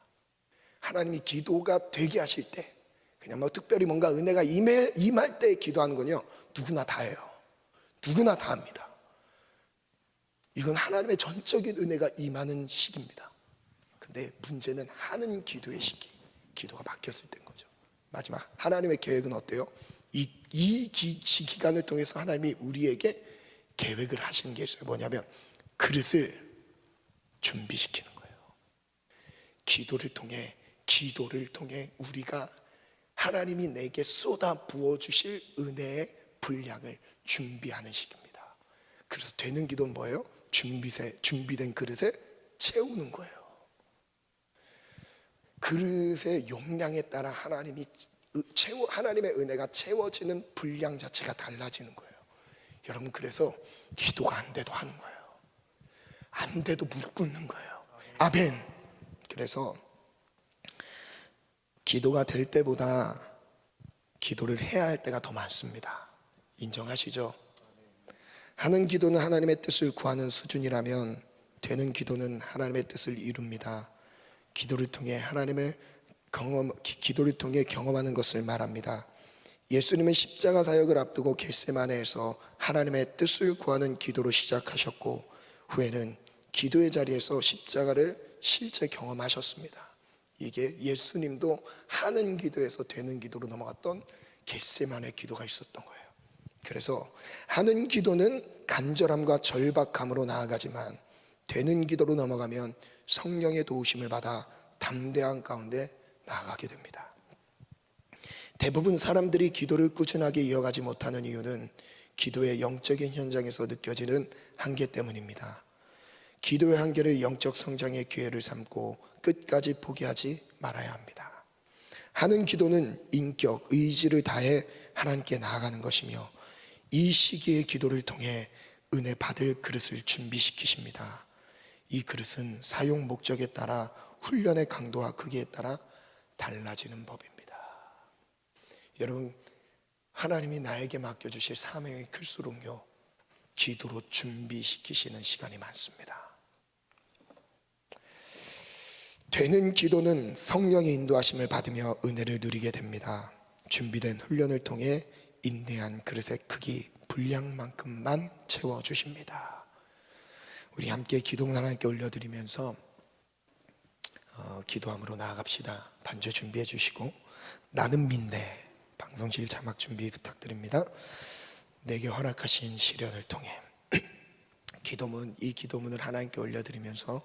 하나님이 기도가 되게 하실 때, 그냥 뭐 특별히 뭔가 은혜가 임할 때 기도하는 건요, 누구나 다 해요. 누구나 다 합니다. 이건 하나님의 전적인 은혜가 임하는 시기입니다. 근데 문제는 하는 기도의 시기, 기도가 바뀌었을 때인 거죠. 마지막, 하나님의 계획은 어때요? 이 기간을 통해서 하나님이 우리에게 계획을 하시는 게 있어요. 뭐냐면 그릇을 준비시키는 거예요. 기도를 통해 우리가 하나님이 내게 쏟아 부어주실 은혜의 분량을 준비하는 시기입니다. 그래서 되는 기도는 뭐예요? 준비된 그릇에 채우는 거예요. 그릇의 용량에 따라 하나님의 은혜가 채워지는 분량 자체가 달라지는 거예요. 여러분, 그래서 기도가 안 돼도 하는 거예요. 안 돼도 무릎 꿇는 거예요. 아멘. 그래서 기도가 될 때보다 기도를 해야 할 때가 더 많습니다. 인정하시죠? 하는 기도는 하나님의 뜻을 구하는 수준이라면 되는 기도는 하나님의 뜻을 이룹니다. 기도를 통해 경험하는 것을 말합니다. 예수님은 십자가 사역을 앞두고 겟세마네에서 하나님의 뜻을 구하는 기도로 시작하셨고, 후에는 기도의 자리에서 십자가를 실제 경험하셨습니다. 이게 예수님도 하는 기도에서 되는 기도로 넘어갔던 겟세마네 기도가 있었던 거예요. 그래서 하는 기도는 간절함과 절박함으로 나아가지만 되는 기도로 넘어가면 성령의 도우심을 받아 담대한 가운데 나아가게 됩니다. 대부분 사람들이 기도를 꾸준하게 이어가지 못하는 이유는 기도의 영적인 현장에서 느껴지는 한계 때문입니다. 기도의 한계를 영적 성장의 기회를 삼고 끝까지 포기하지 말아야 합니다. 하는 기도는 인격, 의지를 다해 하나님께 나아가는 것이며, 이 시기의 기도를 통해 은혜 받을 그릇을 준비시키십니다. 이 그릇은 사용 목적에 따라 훈련의 강도와 크기에 따라 달라지는 법입니다. 여러분, 하나님이 나에게 맡겨주실 사명이 클수록요, 기도로 준비시키시는 시간이 많습니다. 되는 기도는 성령의 인도하심을 받으며 은혜를 누리게 됩니다. 준비된 훈련을 통해 인내한 그릇의 크기, 분량만큼만 채워주십니다. 우리 함께 기도문 하나님께 올려드리면서 기도함으로 나아갑시다. 반주 준비해 주시고, 나는 믿네 방송실 자막 준비 부탁드립니다. 내게 허락하신 시련을 통해 이 기도문을 하나님께 올려드리면서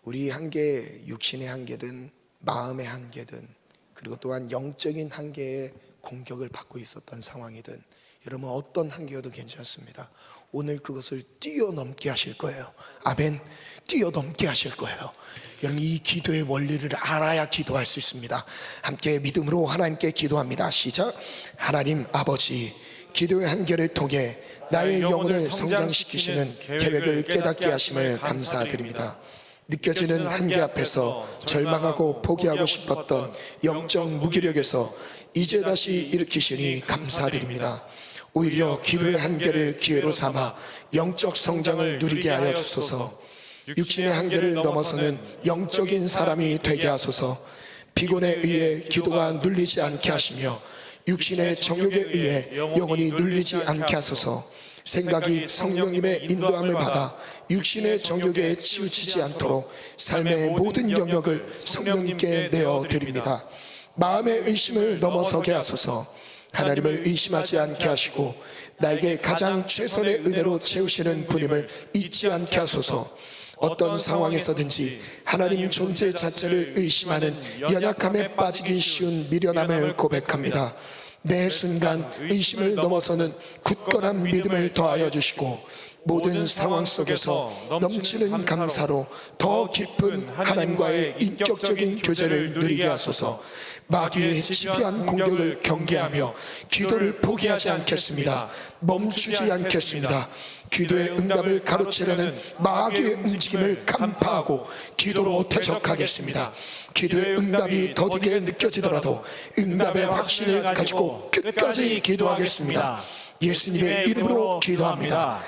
우리 한계, 육신의 한계든 마음의 한계든, 그리고 또한 영적인 한계에 공격을 받고 있었던 상황이든, 여러분 어떤 한계여도 괜찮습니다. 오늘 그것을 뛰어넘게 하실 거예요. 아멘. 뛰어넘게 하실 거예요. 여러분, 이 기도의 원리를 알아야 기도할 수 있습니다. 함께 믿음으로 하나님께 기도합니다. 시작. 하나님 아버지, 기도의 한계를 통해 나의 영혼을 성장시키시는 계획을 깨닫게 하심을 감사드립니다. 느껴지는 한계 앞에서 절망하고 포기하고 싶었던 영적 무기력에서 이제 다시 일으키시니 감사드립니다. 오히려 기도의 한계를 기회로 삼아 영적 성장을 누리게 하여 주소서. 육신의 한계를 넘어서는 영적인 사람이 되게 하소서. 피곤에 의해 기도가 눌리지 않게 하시며 육신의 정욕에 의해 영혼이 눌리지 않게 하소서. 생각이 성령님의 인도함을 받아 육신의 정욕에 치우치지 않도록 삶의 모든 영역을 성령님께 내어드립니다. 마음의 의심을 넘어서게 하소서. 하나님을 의심하지 않게 하시고 나에게 가장 최선의 은혜로 채우시는 분임을 잊지 않게 하소서. 어떤 상황에서든지 하나님 존재 자체를 의심하는 연약함에 빠지기 쉬운 미련함을 고백합니다. 매 순간 의심을 넘어서는 굳건한 믿음을 더하여 주시고 모든 상황 속에서 넘치는 감사로 더 깊은 하나님과의 인격적인 교제를 누리게 하소서. 마귀의 지배한 공격을 경계하며 기도를 포기하지 않겠습니다. 멈추지 않겠습니다. 기도의 응답을 가로채려는 마귀의 움직임을 간파하고 기도로 대적하겠습니다. 기도의 응답이 더디게 느껴지더라도 응답의 확신을 가지고 끝까지 기도하겠습니다. 예수님의 이름으로 기도합니다.